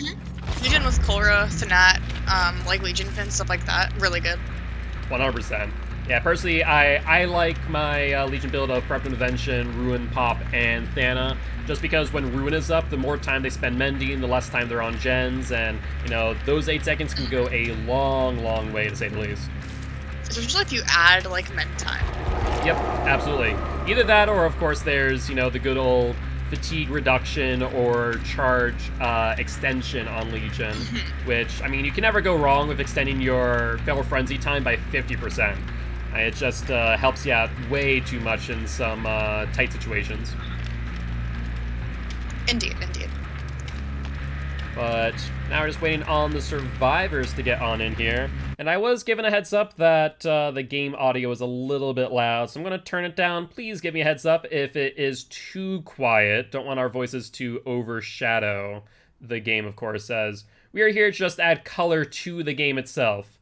Legion with Cholera, Thanat, like Legion Pin, stuff like that. Really good. 100%. Yeah, personally, I like my Legion build of Corrupt Intervention, Ruin, Pop, and Thana, just because when Ruin is up, the more time they spend mending, the less time they're on gens, and, you know, those 8 seconds can go a long, long way, to say the least. Especially if you add, like, mend time. Yep, absolutely. Either that, or of course there's, you know, the good old fatigue reduction or charge extension on Legion, which, I mean, you can never go wrong with extending your Fatal Frenzy time by 50%. It just helps you out way too much in some tight situations. Indeed, indeed. But now we're just waiting on the survivors to get on in here. And I was given a heads up that the game audio is a little bit loud, so I'm going to turn it down. Please give me a heads up if it is too quiet. Don't want our voices to overshadow the game, of course, as we are here to just add color to the game itself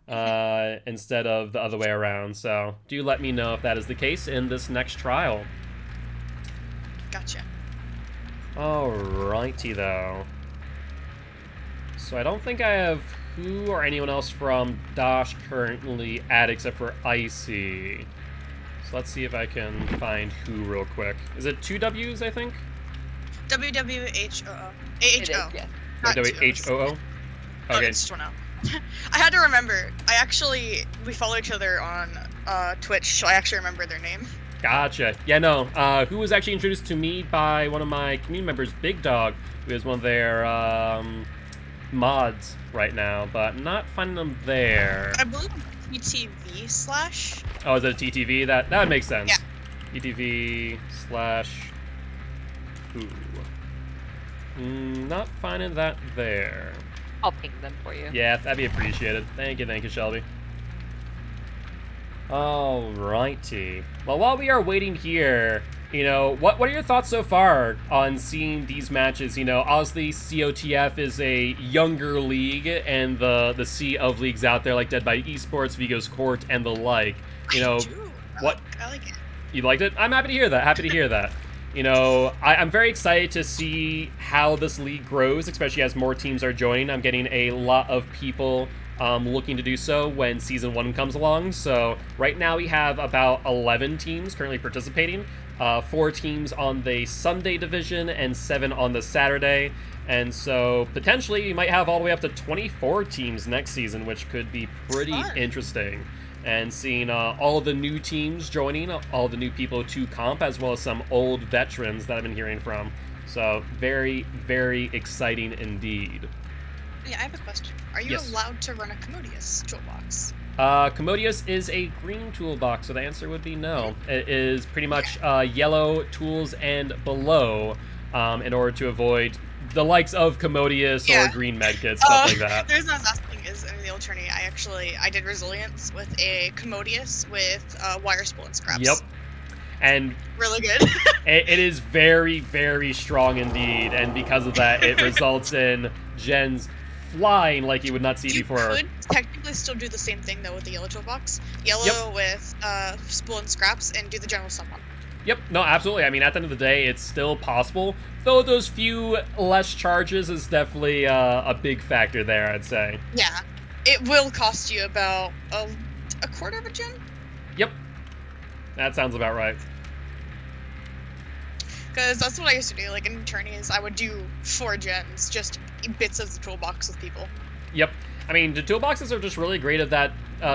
instead of the other way around. So do let me know if that is the case in this next trial. Gotcha. Alrighty, though. So I don't think I have who or anyone else from DOSH currently added except for Icy. So let's see if I can find who real quick. Is it 2 W's, I think? WWHOO. It is, AHO. yes. Not two O's. W-H-O-O? Oh, Okay. it's just one O. I had to remember. We follow each other on Twitch, so I actually remember their name. Gotcha. Yeah, no. Who was actually introduced to me by one of my community members, Big Dog, who is one of their mods right now, but not finding them there. I believe TTV slash. Oh, is it a TTV? That would make sense. Yeah. TTV slash. Ooh. Not finding that there. I'll ping them for you. Yeah, that'd be appreciated. Thank you, Shelby. Alrighty. Well, while we are waiting here, you know, what are your thoughts so far on seeing these matches? You know, obviously COTF is a younger league, and the sea of leagues out there like Dead by Esports, Vigo's Court, and the like. You know, I like it. You liked it? I'm happy to hear that. Happy to hear that. You know, I'm very excited to see how this league grows, especially as more teams are joining. I'm getting a lot of people looking to do so when Season 1 comes along. So right now we have about 11 teams currently participating. 4 teams on the Sunday division and 7 on the Saturday. And so potentially we might have all the way up to 24 teams next season, which could be pretty interesting. And seeing all the new teams joining, all the new people to comp, as well as some old veterans that I've been hearing from. So very, very exciting indeed. Yeah, I have a question. Are you allowed to run a Commodious toolbox? Commodious is a green toolbox, so the answer would be no. It is pretty much yellow tools and below, in order to avoid the likes of Commodious or green medkits, stuff like that. The reason I was asking is in the old tourney, I did Resilience with a Commodious with wire spool and scraps. Yep. And really good. it is very, very strong indeed, and because of that, it results in gens flying like you would not see before. You could technically still do the same thing though with the yellow toolbox. Yellow with spool and scraps, and do the general summon. Yep, no, absolutely. I mean, at the end of the day, it's still possible, though those few less charges is definitely a big factor there, I'd say. Yeah, it will cost you about a quarter of a gen? Yep, that sounds about right. Because that's what I used to do, like in tourneys, I would do 4 gens, just bits of the toolbox with people. Yep, I mean, the toolboxes are just really great at that,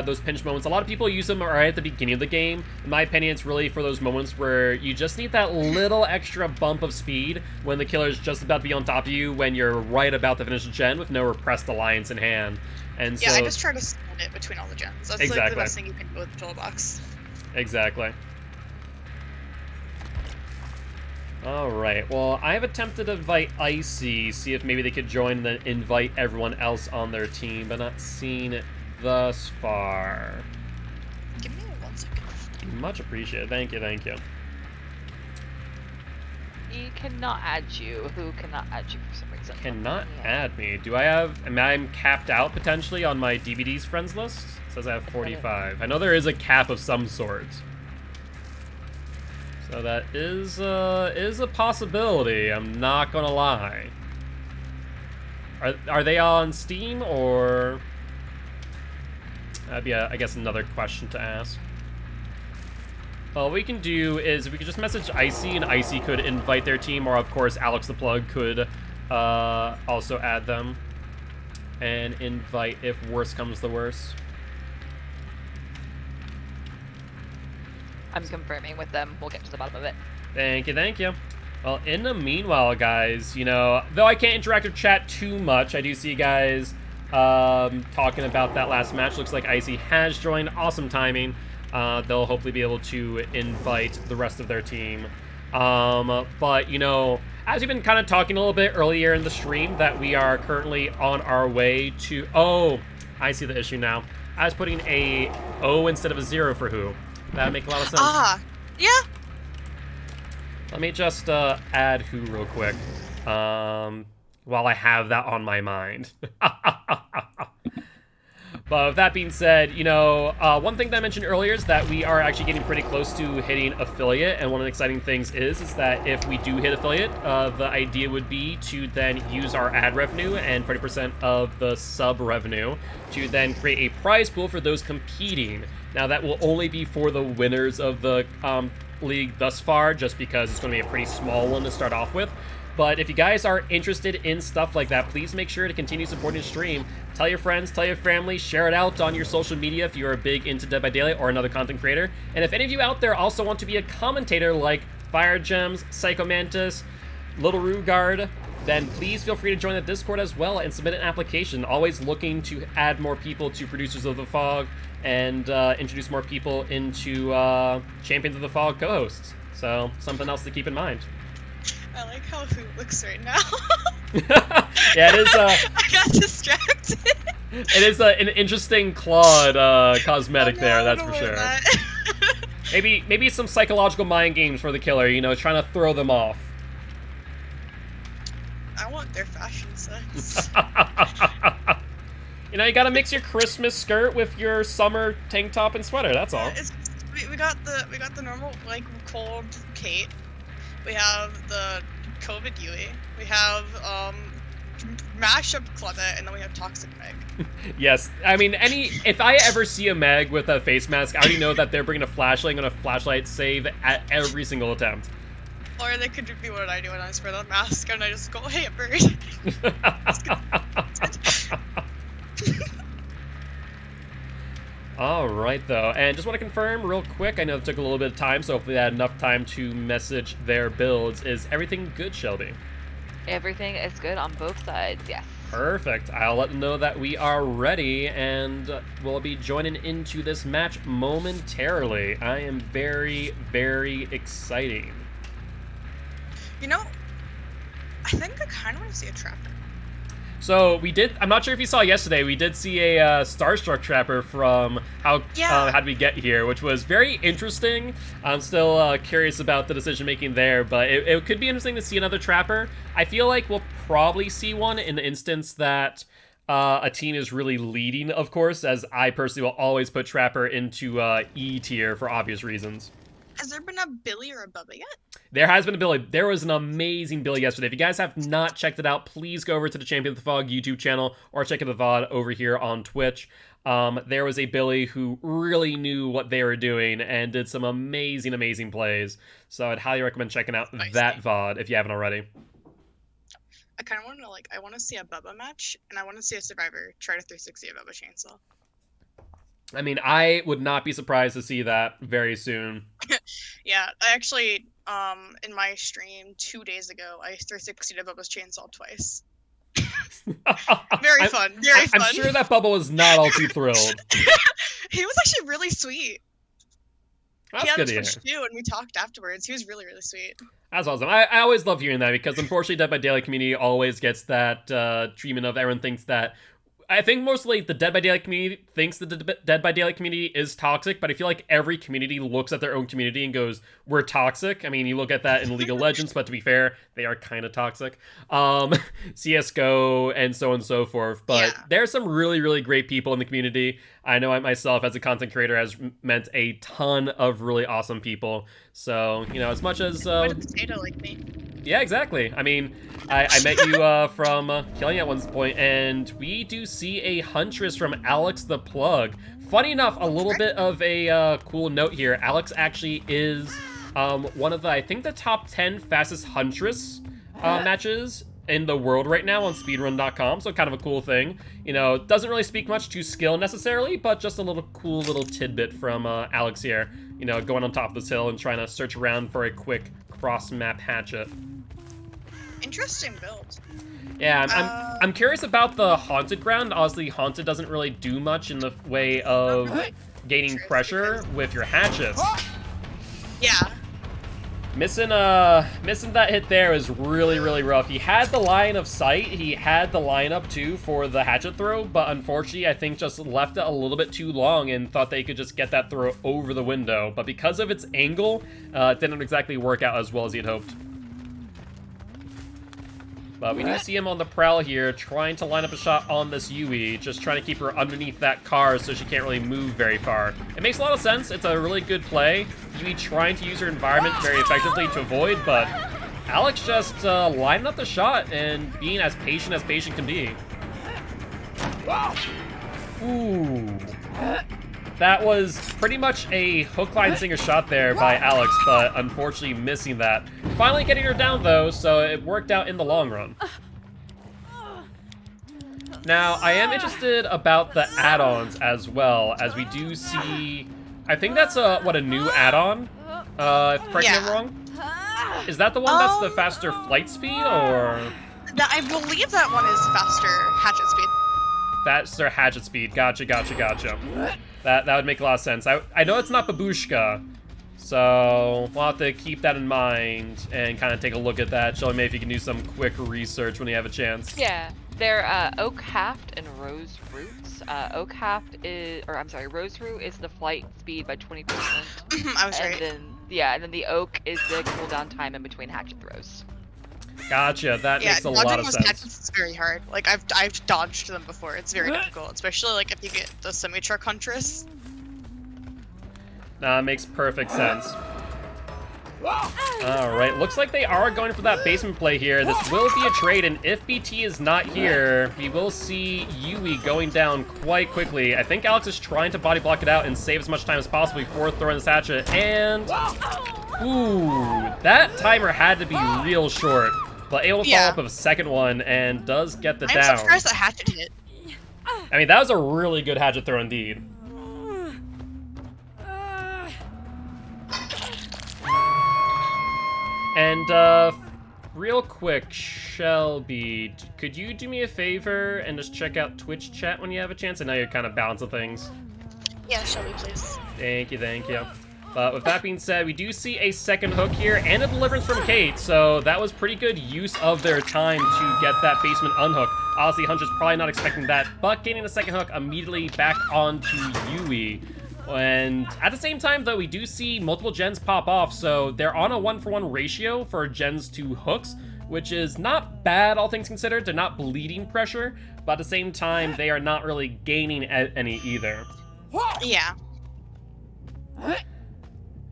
those pinch moments. A lot of people use them right at the beginning of the game. In my opinion, it's really for those moments where you just need that little extra bump of speed when the killer's just about to be on top of you when you're right about to finish a gen with no repressed alliance in hand. And yeah, so, I just try to split it between all the gens. That's like the best thing you can do with the toolbox. Exactly. Alright, well, I have attempted to invite Icy, see if maybe they could join and then invite everyone else on their team, but not seen it thus far. Give me 1 second. Much appreciated. Thank you, thank you. He cannot add you. Who cannot add you for some reason? Cannot add me. Do I have... Am I capped out, potentially, on my DVD's friends list? It says I have 45. I know there is a cap of some sort. So that is a possibility, I'm not gonna lie. Are they on Steam, or... That'd be, I guess, another question to ask. Well, what we can do is we could just message Icy, and Icy could invite their team, or of course Alex the Plug could also add them and invite if worse comes to worse. I'm confirming with them. We'll get to the bottom of it. Thank you, thank you. Well, in the meanwhile, guys, you know, though I can't interact with chat too much, I do see you guys talking about that last match. Looks like Icy has joined. Awesome timing. They'll hopefully be able to invite the rest of their team. But, you know, as we've been kind of talking a little bit earlier in the stream, that we are currently on our way to... Oh, I see the issue now. I was putting a O instead of a 0 for who. That would make a lot of sense. Yeah. Let me just add who real quick, while I have that on my mind. But with that being said, you know, one thing that I mentioned earlier is that we are actually getting pretty close to hitting affiliate, and one of the exciting things is that if we do hit affiliate, the idea would be to then use our ad revenue and 40% of the sub revenue to then create a prize pool for those competing. Now, that will only be for the winners of the league thus far, just because it's going to be a pretty small one to start off with. But if you guys are interested in stuff like that, please make sure to continue supporting the stream. Tell your friends, tell your family, share it out on your social media if you're big into Dead by Daylight or another content creator. And if any of you out there also want to be a commentator like Fire Gems, Psycho Mantis, Little Rugard, then please feel free to join the Discord as well and submit an application. Always looking to add more people to Producers of the Fog and introduce more people into Champions of the Fog co-hosts. So, something else to keep in mind. I like how Hoot looks right now. Yeah, it is. I got distracted. It is an interesting clawed cosmetic there, that's for sure. That. Maybe some psychological mind games for the killer, you know, trying to throw them off. I want their fashion sense. You know, you gotta mix your Christmas skirt with your summer tank top and sweater, that's all. We got the normal, like, cold Kate. We have the COVID Yui. We have mashup Clement, and then we have Toxic Meg. Yes, I mean, if I ever see a Meg with a face mask, I already know that they're bringing a flashlight and a flashlight save at every single attempt. Or they could be what I do when I wear the mask, and I just go, "Hey, a bird." All right, though, and just want to confirm real quick, I know it took a little bit of time, so hopefully they had enough time to message their builds. Is everything good, Shelby? Everything is good on both sides, yes. Perfect. I'll let them know that we are ready, and we'll be joining into this match momentarily. I am very, very excited. You know, I think I kind of want to see a trapper. So we did. I'm not sure if you saw yesterday. We did see a Starstruck Trapper from How Did We Get Here, which was very interesting. I'm still curious about the decision making there, but it could be interesting to see another Trapper. I feel like we'll probably see one in the instance that a team is really leading, of course, as I personally will always put Trapper into E tier for obvious reasons. Has there been a Billy or a Bubba yet? There has been a Billy. There was an amazing Billy yesterday. If you guys have not checked it out, please go over to the Champion of the Fog YouTube channel or check out the VOD over here on Twitch. There was a Billy who really knew what they were doing and did some amazing, amazing plays. So I'd highly recommend checking out that VOD if you haven't already. I kind of want to, I want to see a Bubba match, and I want to see a Survivor try to 360 a Bubba chainsaw. I mean, I would not be surprised to see that very soon. Yeah, I actually, in my stream 2 days ago, I 360'd a Bubba's chainsaw twice. Very fun. I'm sure that Bubba was not all too thrilled. He was actually really sweet. That's he had good a to Twitch too, and we talked afterwards. He was really, really sweet. That's awesome. I always love hearing that because unfortunately Dead by Daylight community always gets that treatment of everyone thinks that. I think mostly the Dead by Daylight community thinks that the Dead by Daylight community is toxic, but I feel like every community looks at their own community and goes, we're toxic. I mean, you look at that in League of Legends, but to be fair, they are kind of toxic. CSGO and so on and so forth. But there are some really, really great people in the community. I know I myself, as a content creator, has met a ton of really awesome people. So, you know, as much as... What a potato like me. Yeah, exactly. I mean, I met you from Killing at one point, and we do see a Huntress from Alex the Plug. Funny enough, a little bit of a cool note here. Alex actually is one of the, I think, the top 10 fastest Huntress matches in the world right now on speedrun.com, so kind of a cool thing. You know, doesn't really speak much to skill necessarily, but just a little cool little tidbit from Alex here. You know, going on top of this hill and trying to search around for a quick cross-map hatchet. Interesting build. Yeah, I'm curious about the Haunted ground. Honestly, Haunted doesn't really do much in the way of gaining pressure with your hatchets. Yeah. Missing that hit there is really, really rough. He had the line of sight. He had the lineup too for the hatchet throw, but unfortunately, I think just left it a little bit too long and thought they could just get that throw over the window. But because of its angle, it didn't exactly work out as well as he had hoped. But we do see him on the prowl here, trying to line up a shot on this Yui, just trying to keep her underneath that car so she can't really move very far. It makes a lot of sense. It's a really good play. Yui trying to use her environment very effectively to avoid, but Alex just lining up the shot and being as patient can be. Ooh. That was pretty much a hook, line, singer shot there by Alex, but unfortunately missing that. Finally getting her down, though, so it worked out in the long run. Now, I am interested about the add-ons as well, as we do see... I think that's a new add-on, if correct me if I'm wrong. Is that the one that's the faster flight speed, or...? I believe that one is faster hatchet speed. Faster hatchet speed. Gotcha. That would make a lot of sense. I know it's not Babushka, so we'll have to keep that in mind and kind of take a look at that. Shelly, maybe if you can do some quick research when you have a chance. Yeah, they're Oak Haft and Rose Roots. Oak Haft is, or I'm sorry, Rose Root is the flight speed by 20%. I was right. And then the Oak is the cooldown time in between hatchet throws. Gotcha. That makes a lot of sense. Hatchets is very hard. Like I've dodged them before. It's very difficult, especially like if you get the semi-truck huntress. Nah, makes perfect sense. Alright, looks like they are going for that basement play here. This will be a trade, and if BT is not here, we will see Yui going down quite quickly. I think Alex is trying to body block it out and save as much time as possible before throwing this hatchet, and... Ooh, that timer had to be real short, but able to follow up with a second one, and does get the down. I'm surprised that hatchet hit. I mean, that was a really good hatchet throw indeed. And, real quick, Shelby, could you do me a favor and just check out Twitch chat when you have a chance? I know you're kind of balancing things. Yeah, Shelby, please. Thank you. But with that being said, we do see a second hook here and a deliverance from Kate, so that was pretty good use of their time to get that basement unhooked. Obviously, Hunter's probably not expecting that, but getting a second hook immediately back onto Yui. And at the same time, though, we do see multiple gens pop off, so they're on a 1-for-1 ratio for gens to hooks, which is not bad, all things considered. They're not bleeding pressure, but at the same time, they are not really gaining any either. Yeah.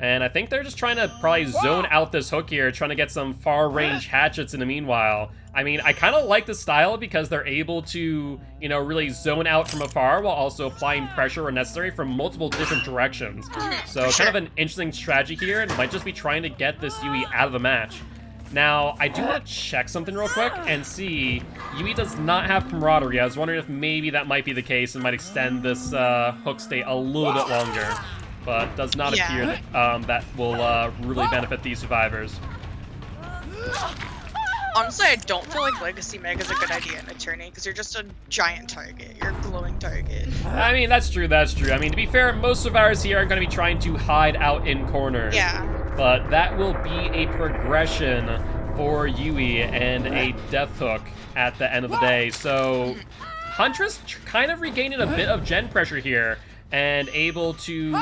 And I think they're just trying to probably zone out this hook here, trying to get some far-range hatchets in the meanwhile. I mean, I kind of like the style because they're able to, you know, really zone out from afar while also applying pressure where necessary from multiple different directions. So kind of an interesting strategy here, and might just be trying to get this Yui out of the match. Now, I do want to check something real quick and see. Yui does not have camaraderie. I was wondering if maybe that might be the case and might extend this hook state a little bit longer. But does not appear that that will really benefit these survivors. Honestly, I don't feel like Legacy Meg is a good idea in a tourney, because you're just a giant target. You're a glowing target. I mean, that's true. I mean, to be fair, most survivors here are going to be trying to hide out in corners. Yeah. But that will be a progression for Yui and a death hook at the end of the day. So Huntress kind of regaining a bit of gen pressure here and able to,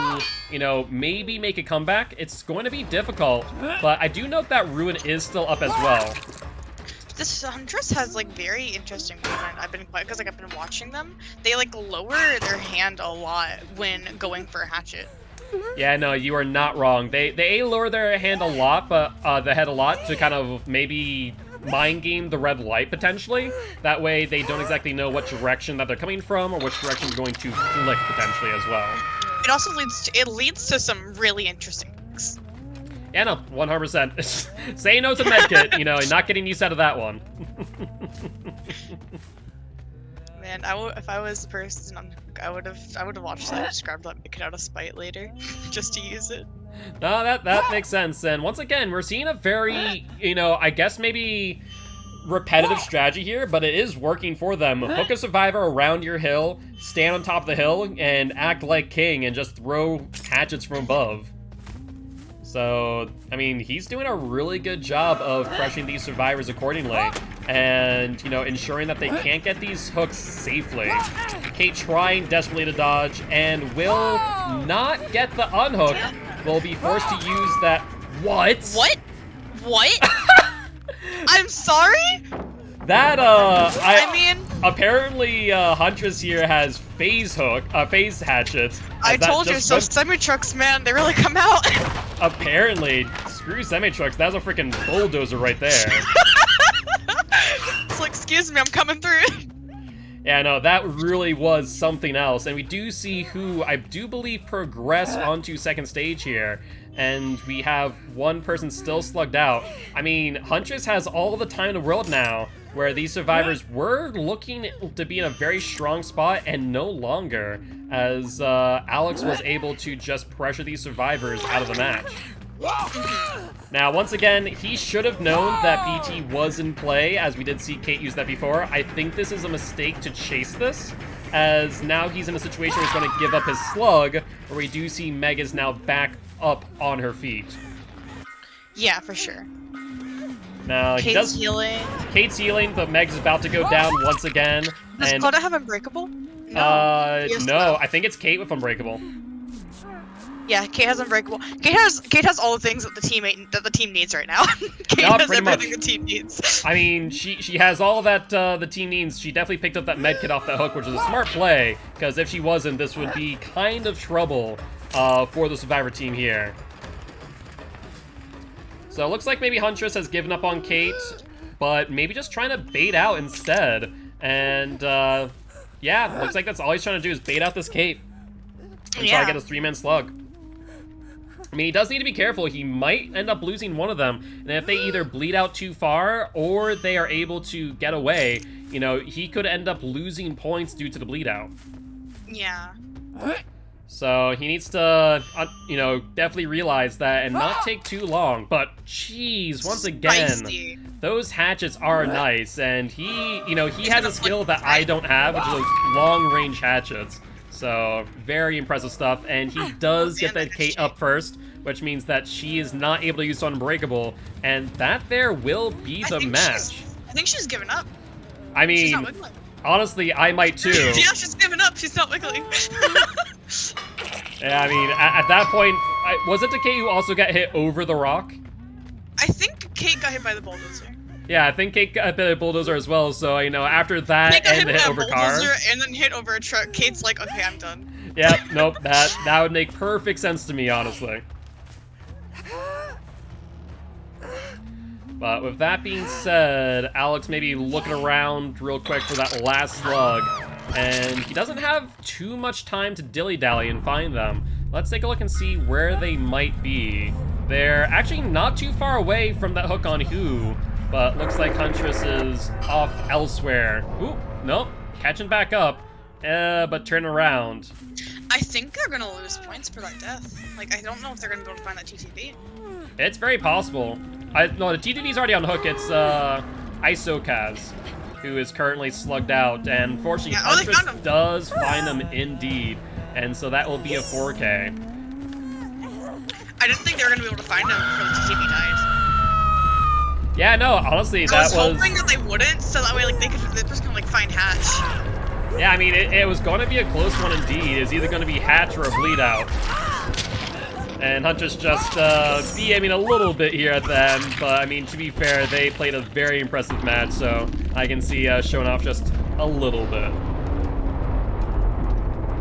you know, maybe make a comeback. It's going to be difficult, but I do note that Ruin is still up as well. This Huntress has like very interesting movement. Because like I've been watching them. They like lower their hand a lot when going for a hatchet. Yeah, no, you are not wrong. They lower their hand a lot, but the head a lot to kind of maybe mind game the red light potentially. That way they don't exactly know what direction that they're coming from or which direction they're going to flick potentially as well. It also leads to some really interesting things. Yeah, no, 100%. Say no to medkit, you know, not getting use out of that one. Man, if I was the person, I would have watched that, just grabbed that medkit out of spite later, just to use it. No, that makes sense. And once again, we're seeing a very, you know, I guess maybe repetitive strategy here, but it is working for them. Hook a survivor around your hill, stand on top of the hill, and act like king, and just throw hatchets from above. So, I mean, he's doing a really good job of crushing these survivors accordingly, and, you know, ensuring that they can't get these hooks safely. Kate trying desperately to dodge, and will not get the unhook. Will be forced to use that. What? What? I'm sorry? That, I mean... Apparently, Huntress here has phase hatchets. I told you, so semi-trucks, man, they really come out. Apparently. Screw semi-trucks, that's a freaking bulldozer right there. It's like, excuse me, I'm coming through. Yeah, no, that really was something else. And we do see who I do believe progress onto second stage here. And we have one person still slugged out. I mean, Huntress has all the time in the world now, where these survivors were looking to be in a very strong spot, and no longer, as Alex was able to just pressure these survivors out of the match. Now, once again, he should have known that BT was in play, as we did see Kate use that before. I think this is a mistake to chase this, as now he's in a situation where he's going to give up his slug, where we do see Meg is now back up on her feet. Yeah, for sure. Now, he Kate's does... healing. Kate's healing, but Meg's about to go down once again. Does And, Claudia have Unbreakable? no, I think it's Kate with Unbreakable. Yeah, Kate has Unbreakable. Kate has all the things that the team needs right now. Kate Yeah, has pretty everything much. the team needs. I mean, she has all that the team needs. She definitely picked up that med kit off that hook, which is a smart play, because if she wasn't, this would be kind of trouble for the Survivor team here. So it looks like maybe Huntress has given up on Kate, but maybe just trying to bait out instead. And yeah, looks like that's all he's trying to do is bait out this Kate and try to get his 3-man slug. I mean, he does need to be careful. He might end up losing one of them. And if they either bleed out too far or they are able to get away, you know, he could end up losing points due to the bleed out. Yeah. So he needs to, you know, definitely realize that and not take too long. But, jeez, once again, Spicy. those hatchets are nice. And he, you know, he has a skill that I don't have, which is those long-range hatchets. So, very impressive stuff. And he does get that Kate up first, which means that she is not able to use Unbreakable. And that there will be the match. I think she's given up. I She's not mean, wiggling. honestly, I might too. Yeah, she's given up. She's not wiggling. Yeah, I mean, at that point, was it the Kate who also got hit over the rock? I think Kate got hit by the bulldozer. Yeah, I think Kate got hit by the bulldozer as well, so, you know, after that Kate got and the hit hit by over a car. bulldozer and then hit over a truck. Kate's like, okay, I'm done. Yep, nope, that would make perfect sense to me, honestly. But with that being said, Alex maybe looking around real quick for that last slug. And he doesn't have too much time to dilly-dally and find them. Let's take a look and see where they might be. They're actually not too far away from that hook on Who, but looks like Huntress is off elsewhere. Ooh, nope, catching back up, but turn around. I think they're gonna lose points for that death. Like, I don't know if they're gonna be able to find that TTV. It's very possible. No, the TTV's already on hook. It's Isokaz, who is currently slugged out, and unfortunately, Yeah, they Huntress found him. does find him indeed, and so that will be a 4K. I didn't think they were gonna be able to find him before the TTV died. Yeah, no, honestly, I was hoping that they wouldn't, so that way, like, they just gonna like find Hatch. Yeah, I mean, it was going to be a close one indeed. It's either going to be Hatch or a bleed out. And Huntress just BMing a little bit here at the end, but I mean, to be fair, they played a very impressive match, so I can see showing off just a little bit.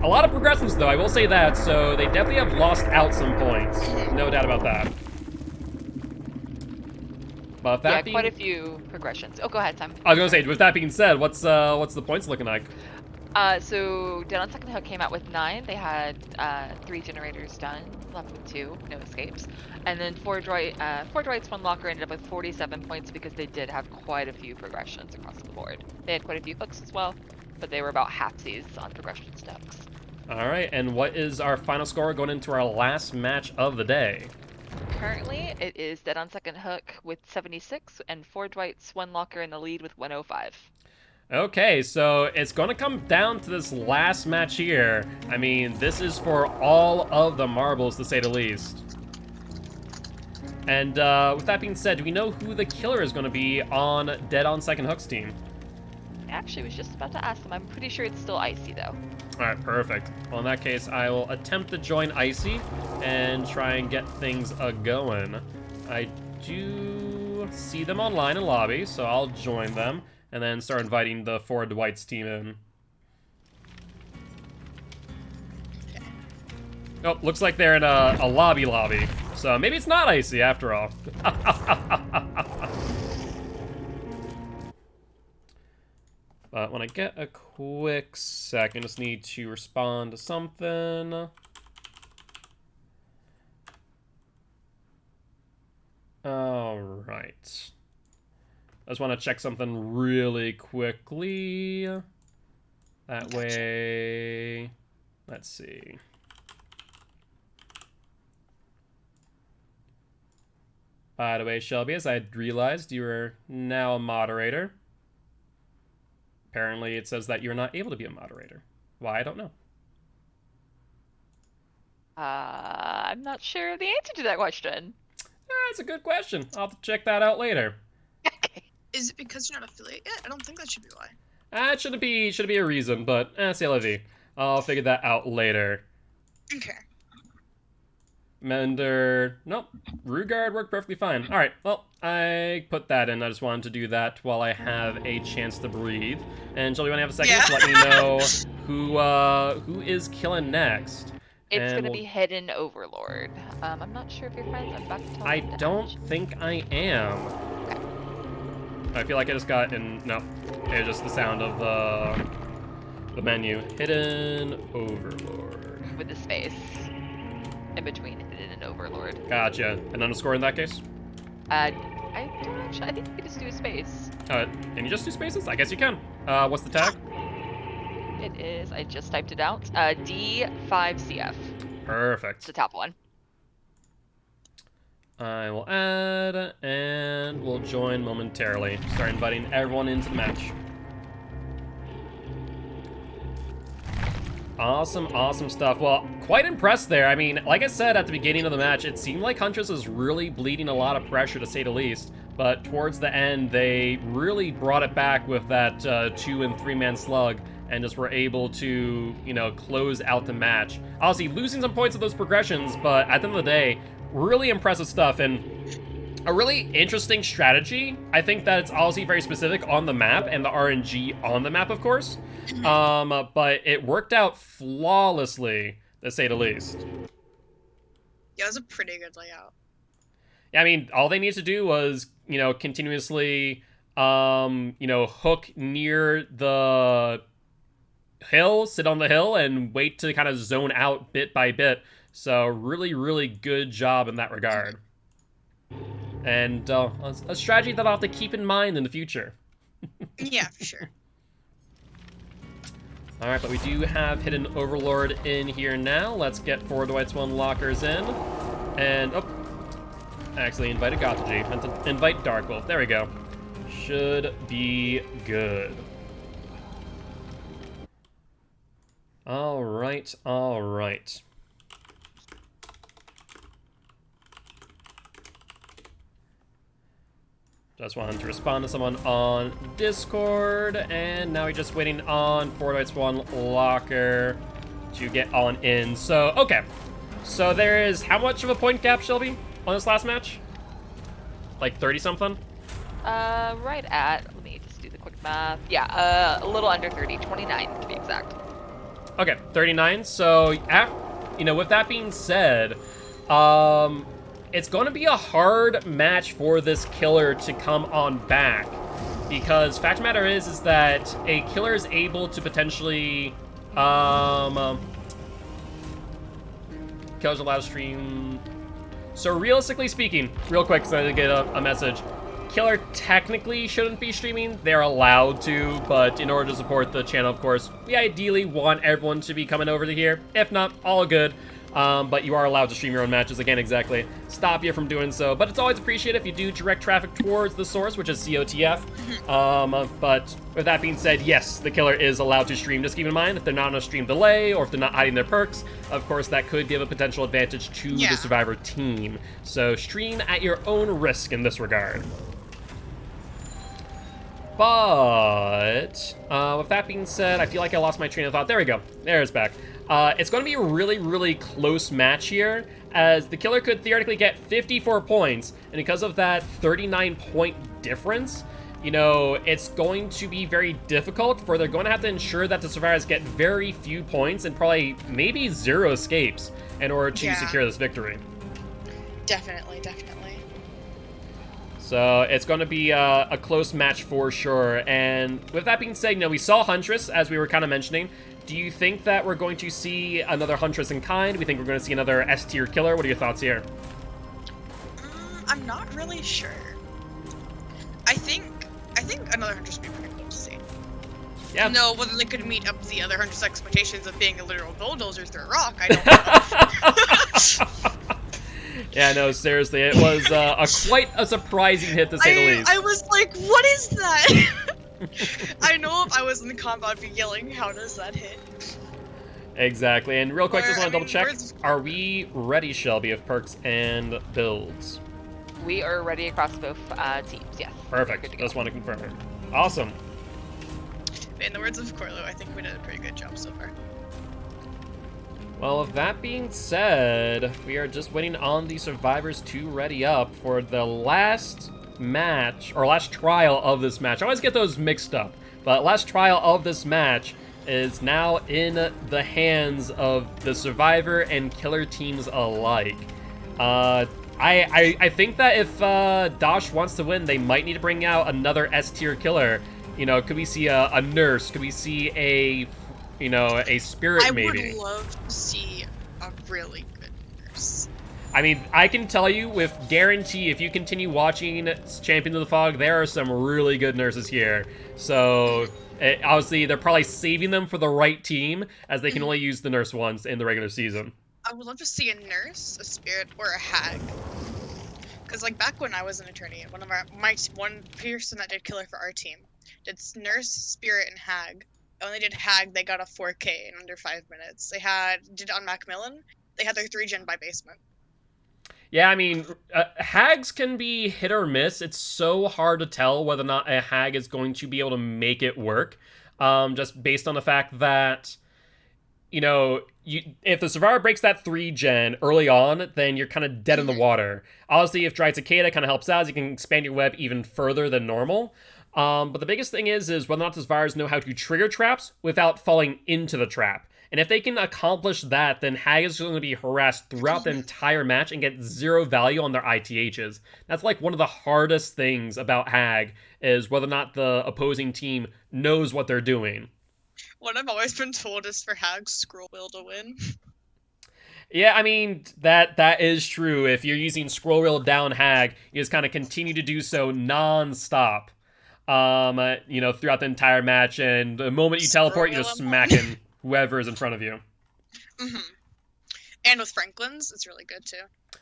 A lot of progressions, though, I will say that, so they definitely have lost out some points. No doubt about that. But that quite a few progressions. Oh, go ahead, Simon. I was gonna say, with that being said, what's the points looking like? So Dead on Second Hook came out with 9. They had 3 generators done, left with 2, no escapes. And then 4 droids, 1 locker ended up with 47 points because they did have quite a few progressions across the board. They had quite a few hooks as well, but they were about halfsies on progression steps. All right, and what is our final score going into our last match of the day? Currently, it is Dead on Second Hook with 76, and 4 droids, 1 locker in the lead with 105. Okay, so it's going to come down to this last match here. I mean, this is for all of the marbles, to say the least. And with that being said, do we know who the killer is going to be on Dead on Second Hook's team? I actually was just about to ask them. I'm pretty sure it's still Icy, though. All right, perfect. Well, in that case, I will attempt to join Icy and try and get things a-going. I do see them online in lobby, so I'll join them. And then start inviting the 4 Dwight's team in. Oh, looks like they're in a lobby. So maybe it's not Icy after all. But when I get a quick sec, I just need to respond to something. All right. I just want to check something really quickly. That way, let's see. By the way, Shelby, as I realized, you are now a moderator. Apparently, it says that you're not able to be a moderator. Why? I don't know. I'm not sure of the answer to that question. That's a good question. I'll have to check that out later. Okay. Is it because you're not affiliate yet? I don't think that should be why. It shouldn't be a reason, but c'est la vie. I'll figure that out later. Okay. Mender, nope. Rugard worked perfectly fine. All right, well, I put that in. I just wanted to do that while I have a chance to breathe. And Jill, you want to have a second Yeah. to let me know who is killing next? It's And gonna we'll- be Hidden Overlord. I'm not sure if you're friends. I'm about to tell I you that. don't think I am. Okay. I feel like I just got in. No, it's just the sound of the menu. Hidden Overlord. With the space in between Hidden and Overlord. Gotcha. An underscore in that case? I don't actually. I think you can just do a space. Can you just do spaces? I guess you can. What's the tag? It is. I just typed it out. D5CF. Perfect. It's the top one. I will add, and we'll join momentarily. Start inviting everyone into the match. Awesome, awesome stuff. Well, quite impressed there. I mean, like I said at the beginning of the match, it seemed like Huntress was really bleeding a lot of pressure, to say the least. But towards the end, they really brought it back with that 2- and 3-man slug, and just were able to, you know, close out the match. Obviously, losing some points of those progressions, but at the end of the day, really impressive stuff, and a really interesting strategy. I think that it's obviously very specific on the map, and the RNG on the map, of course. But it worked out flawlessly, to say the least. Yeah, it was a pretty good layout. Yeah, I mean, all they needed to do was, you know, continuously, you know, hook near the hill, sit on the hill, and wait to kind of zone out bit by bit. So really, really good job in that regard. And a strategy that I'll have to keep in mind in the future. Yeah, for sure. Alright, but we do have Hidden Overlord in here now. Let's get 4 Dwights 1 lockers in. And, oh, I actually invited Gothology. Meant to invite Darkwolf. There we go. Should be good. Alright, alright. Just wanted to respond to someone on Discord, and now we're just waiting on 4 Dwights 1 locker to get on in. So, okay. So there is how much of a point gap, Shelby, on this last match? Like 30-something? Right at, let me just do the quick math. Yeah, a little under 30, 29 to be exact. Okay, 39. So, you know, with that being said, it's going to be a hard match for this killer to come on back, because fact of the matter is that a killer is able to potentially killers allowed stream. So realistically speaking, real quick, so I did get a message. Killer technically shouldn't be streaming. They're allowed to, but in order to support the channel, of course, we ideally want everyone to be coming over to here. If not, all good. But you are allowed to stream your own matches. Again, exactly. Stop you from doing so. But it's always appreciated if you do direct traffic towards the source, which is COTF. But with that being said, yes, the killer is allowed to stream. Just keep in mind, if they're not on a stream delay, or if they're not hiding their perks, of course, that could give a potential advantage to the Survivor team. So stream at your own risk in this regard. But, with that being said, I feel like I lost my train of thought. There we go. There's back. It's going to be a really, really close match here, as the killer could theoretically get 54 points, and because of that 39-point difference, you know, it's going to be very difficult, for they're going to have to ensure that the survivors get very few points and probably maybe 0 escapes in order to secure this victory. Definitely, definitely. So it's going to be a close match for sure. And with that being said, you know, we saw Huntress, as we were kind of mentioning. Do you think that we're going to see another Huntress in kind? Do we think we're going to see another S-tier killer? What are your thoughts here? I'm not really sure. I think another Huntress would be pretty cool to see. Yeah. No, whether they could meet up the other Huntress' expectations of being a literal bulldozer through a rock, I don't know. Yeah, no, seriously, it was quite a surprising hit to say the least. I was like, what is that? I know if I was in the combat, I'd be yelling, how does that hit? Exactly, and real quick, just want to double check. where's- Are we ready, Shelby, of perks and builds? We are ready across both teams, yes. Perfect, just want to confirm it. Awesome. In the words of Corlo, I think we did a pretty good job so far. Well, with that being said, we are just waiting on the survivors to ready up for the last match, or last trial of this match. I always get those mixed up, but last trial of this match is now in the hands of the survivor and killer teams alike. I think that if DOSH wants to win, they might need to bring out another S-tier killer. You know, could we see a nurse? Could we see a spirit maybe? I would love to see a really good nurse. I mean, I can tell you with guarantee, if you continue watching Champions of the Fog, there are some really good nurses here. So, obviously, they're probably saving them for the right team, as they can only use the nurse once in the regular season. I would love to see a nurse, a spirit, or a hag. Because, like, back when I was an attorney, one person that did killer for our team did nurse, spirit, and hag. And when they did hag, they got a 4K in under 5 minutes. They did on Macmillan, they had their 3-gen by basement. Yeah, I mean, hags can be hit or miss. It's so hard to tell whether or not a hag is going to be able to make it work, just based on the fact that, you know, if the survivor breaks that 3-gen early on, then you're kind of dead in the water. Obviously, if Dry Cicada kind of helps out, you can expand your web even further than normal. But the biggest thing is whether or not the survivors know how to trigger traps without falling into the trap. And if they can accomplish that, then Hag is going to be harassed throughout the entire match and get 0 value on their ITHs. That's like one of the hardest things about Hag, is whether or not the opposing team knows what they're doing. What I've always been told is for Hag, scroll wheel to win. Yeah, I mean, that is true. If you're using scroll wheel down Hag, you just kind of continue to do so non-stop. You know, throughout the entire match, and the moment you teleport, you're just smacking whoever is in front of you. Mm-hmm. And with Franklin's, it's really good too.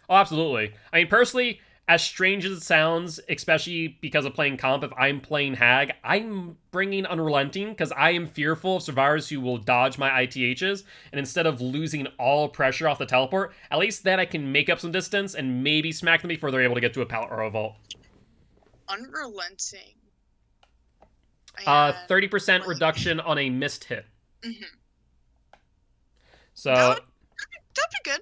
Oh, absolutely. I mean, personally, as strange as it sounds, especially because of playing comp, if I'm playing Hag, I'm bringing Unrelenting, because I am fearful of survivors who will dodge my ITHs, and instead of losing all pressure off the teleport, at least then I can make up some distance and maybe smack them before they're able to get to a pallet or a vault. Unrelenting. 30% reduction on a missed hit. Mm-hmm. So that'd be good.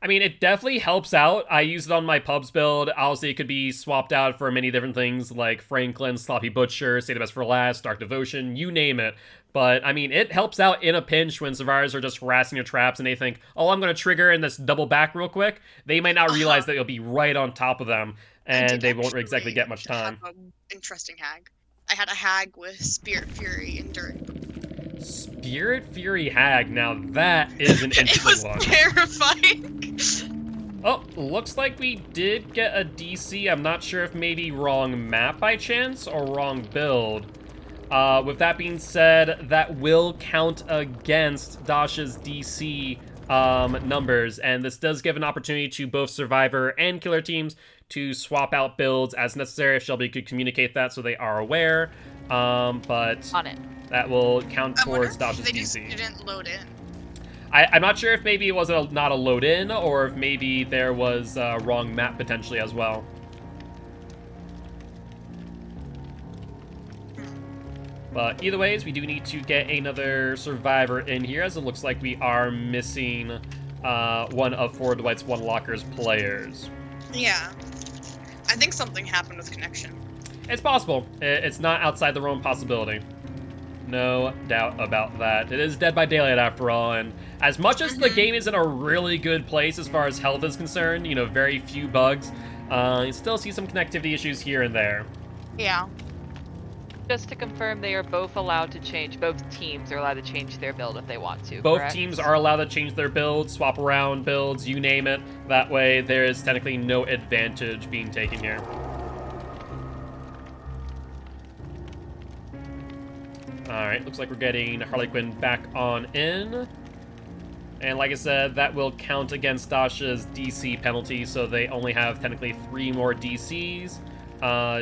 I mean, it definitely helps out. I use it on my pubs build. Obviously, it could be swapped out for many different things like Franklin, Sloppy Butcher, Save the Best for Last, Dark Devotion, you name it. But, I mean, it helps out in a pinch when survivors are just harassing your traps and they think, oh, I'm going to trigger in this double back real quick. They might not realize that you'll be right on top of them, and they won't exactly get much time. Interesting hag. I had a hag with Spirit Fury Enduring. Spirit Fury Hag, now that is an interesting one. It was terrifying. Oh, looks like we did get a DC. I'm not sure if maybe wrong map by chance or wrong build. With that being said, that will count against DOSH's DC numbers, and this does give an opportunity to both Survivor and Killer teams to swap out builds as necessary if Shelby could communicate that so they are aware. But on it. That will count towards DOSH's they DC. Just didn't load in. I'm not sure if maybe it was not a load in, or if maybe there was a wrong map potentially as well. But either ways, we do need to get another survivor in here, as it looks like we are missing one of Forward Dwight's One Locker's players. Yeah. I think something happened with connection. It's possible. It's not outside the realm of possibility. No doubt about that. It is Dead by Daylight after all, and as much as the game is in a really good place as far as health is concerned, you know, very few bugs, you still see some connectivity issues here and there. Yeah. Just to confirm, they are both allowed to change, both teams are allowed to change their build if they want to, Both correct? teams are allowed to change their builds, swap around builds, you name it. That way, there is technically no advantage being taken here. Alright, looks like we're getting Harley Quinn back on in. And like I said, that will count against DOSH's DC penalty, so they only have technically 3 more DCs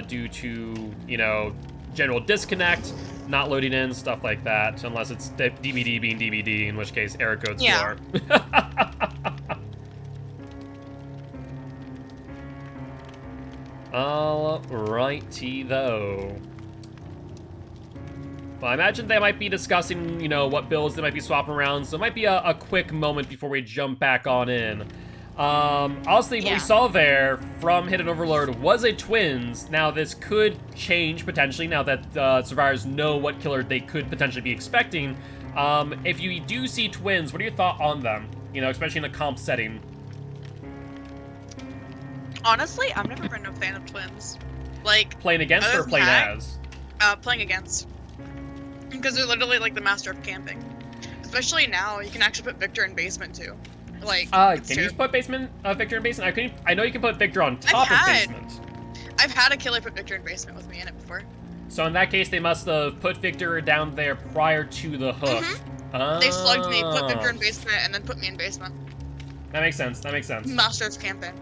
due to, you know, general disconnect, not loading in, stuff like that, unless it's DVD being DVD, in which case error codes Yeah. Alrighty, though. Well, I imagine they might be discussing, you know, what builds they might be swapping around, so it might be a quick moment before we jump back on in. Honestly, what we saw there from Hidden Overlord was a twins. Now, this could change, potentially, now that survivors know what killer they could potentially be expecting. If you do see twins, what are your thoughts on them? You know, especially in a comp setting. Honestly, I've never been a fan of twins. Like, Playing against other or than playing that, as? Playing against. Because they're literally like the master of camping. Especially now, you can actually put Victor in basement too. Like, Can you put Victor in basement? I know you can put Victor on top of basement. I've had a killer put Victor in basement with me in it before. So in that case, they must have put Victor down there prior to the hook. They slugged me, put Victor in basement, and then put me in basement. That makes sense. That makes sense. Master of camping.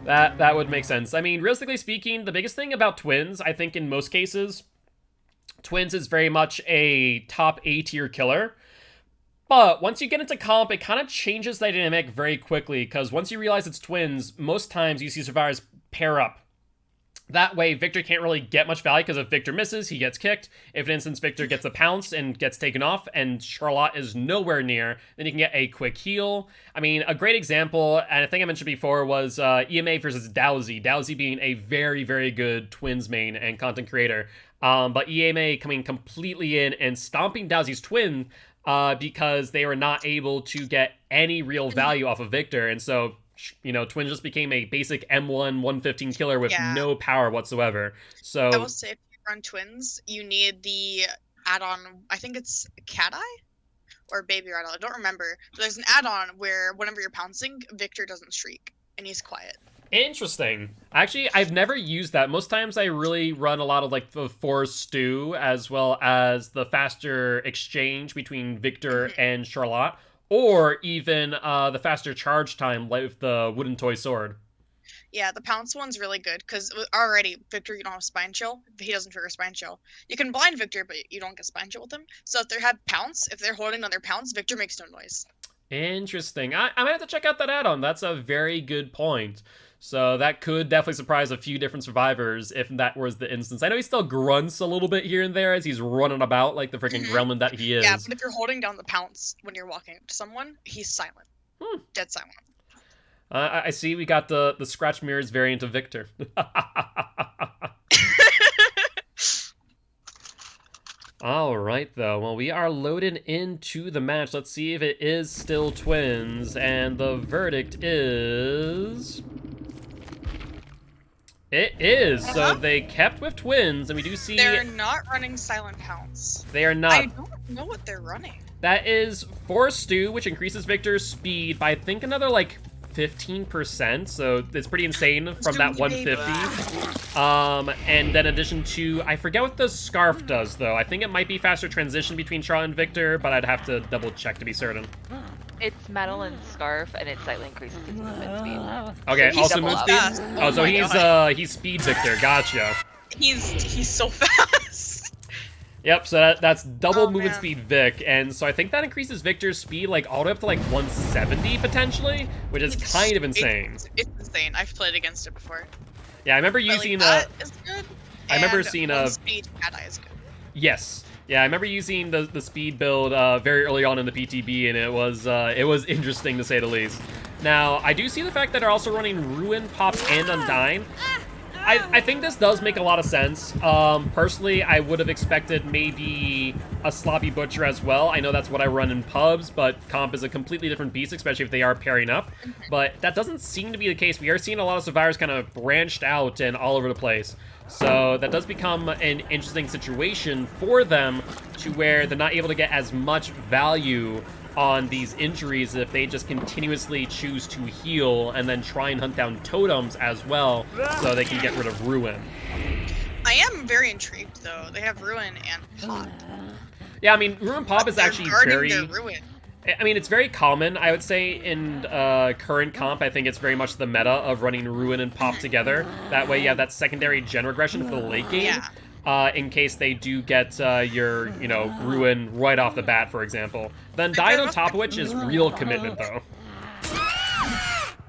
That would make sense. I mean, realistically speaking, the biggest thing about twins, I think in most cases, twins is very much a top A tier killer. But once you get into comp, it kind of changes the dynamic very quickly, because once you realize it's twins, most times you see survivors pair up. That way, Victor can't really get much value, because if Victor misses, he gets kicked. If, for instance, Victor gets a pounce and gets taken off, and Charlotte is nowhere near, then you can get a quick heal. I mean, a great example, and I think I mentioned before, was EMA versus Dowsy. Dowsy being a very, very good twins main and content creator. But EMA coming completely in and stomping Dowsy's twin because they were not able to get any real value off of Victor, and so, you know, Twin just became a basic M1 115 killer with no power whatsoever. So I will say, if you run twins, you need the add-on. I think it's Cat Eye or Baby Rattle. I don't remember. But there's an add-on where whenever you're pouncing, Victor doesn't shriek and he's quiet. Interesting. Actually, I've never used that. Most times I really run a lot of like the force stew as well as the faster exchange between Victor and Charlotte, or even the faster charge time with the wooden toy sword. Yeah, the pounce one's really good because already Victor, you don't have spine chill. He doesn't trigger spine chill. You can blind Victor, but you don't get spine chill with him. So if they have pounce, if they're holding on their pounce, Victor makes no noise. Interesting. I might have to check out that add-on. That's a very good point. So that could definitely surprise a few different survivors if that was the instance. I know he still grunts a little bit here and there as he's running about like the freaking gremlin that he is. Yeah, but if you're holding down the pounce when you're walking up to someone, he's silent. Dead silent. I see we got the Scratch Mirrors variant of Victor. All right, though. Well, we are loaded into the match. Let's see if it is still twins. And the verdict is... It is. So they kept with twins, and we do see... They're not running silent pounce. They are not. I don't know what they're running. That is Force Stew, which increases Victor's speed by, I think, another, like, 15%, so it's pretty insane from that 150. And then in addition to, I forget what the Scarf does, though. I think it might be faster transition between Charlotte and Victor, but I'd have to double check to be certain. It's Metal and Scarf, and it slightly increases its movement speed. Okay, So also move speed? Oh, so he's Speed Victor, gotcha. He's so fast. Yep, so that's double movement speed Vic, and so I think that increases Victor's speed like all the way up to like 170 potentially, which is kind of insane. It's insane. I've played against it before. Yeah, I remember using that is good. I remember seeing a speed Cat Eye is good. Yes. Yeah, I remember using the speed build very early on in the PTB, and it was interesting to say the least. Now, I do see the fact that they're also running Ruin, Pops, and Undyne. I think this does make a lot of sense. Personally, I would have expected maybe a Sloppy Butcher as well. I know that's what I run in pubs, but comp is a completely different beast, especially if they are pairing up. But that doesn't seem to be the case. We are seeing a lot of survivors kind of branched out and all over the place. So that does become an interesting situation for them to where they're not able to get as much value on these injuries if they just continuously choose to heal and then try and hunt down totems as well so they can get rid of Ruin. I am very intrigued though. They have Ruin and Pop. Yeah, I mean, Ruin Pop is actually guarding very... their Ruin. I mean, it's very common, I would say, in current comp. I think it's very much the meta of running Ruin and Pop together. That way you have that secondary gen regression for the late game. In case they do get your, Ruin right off the bat, for example. Then dying on top of which is real commitment, though.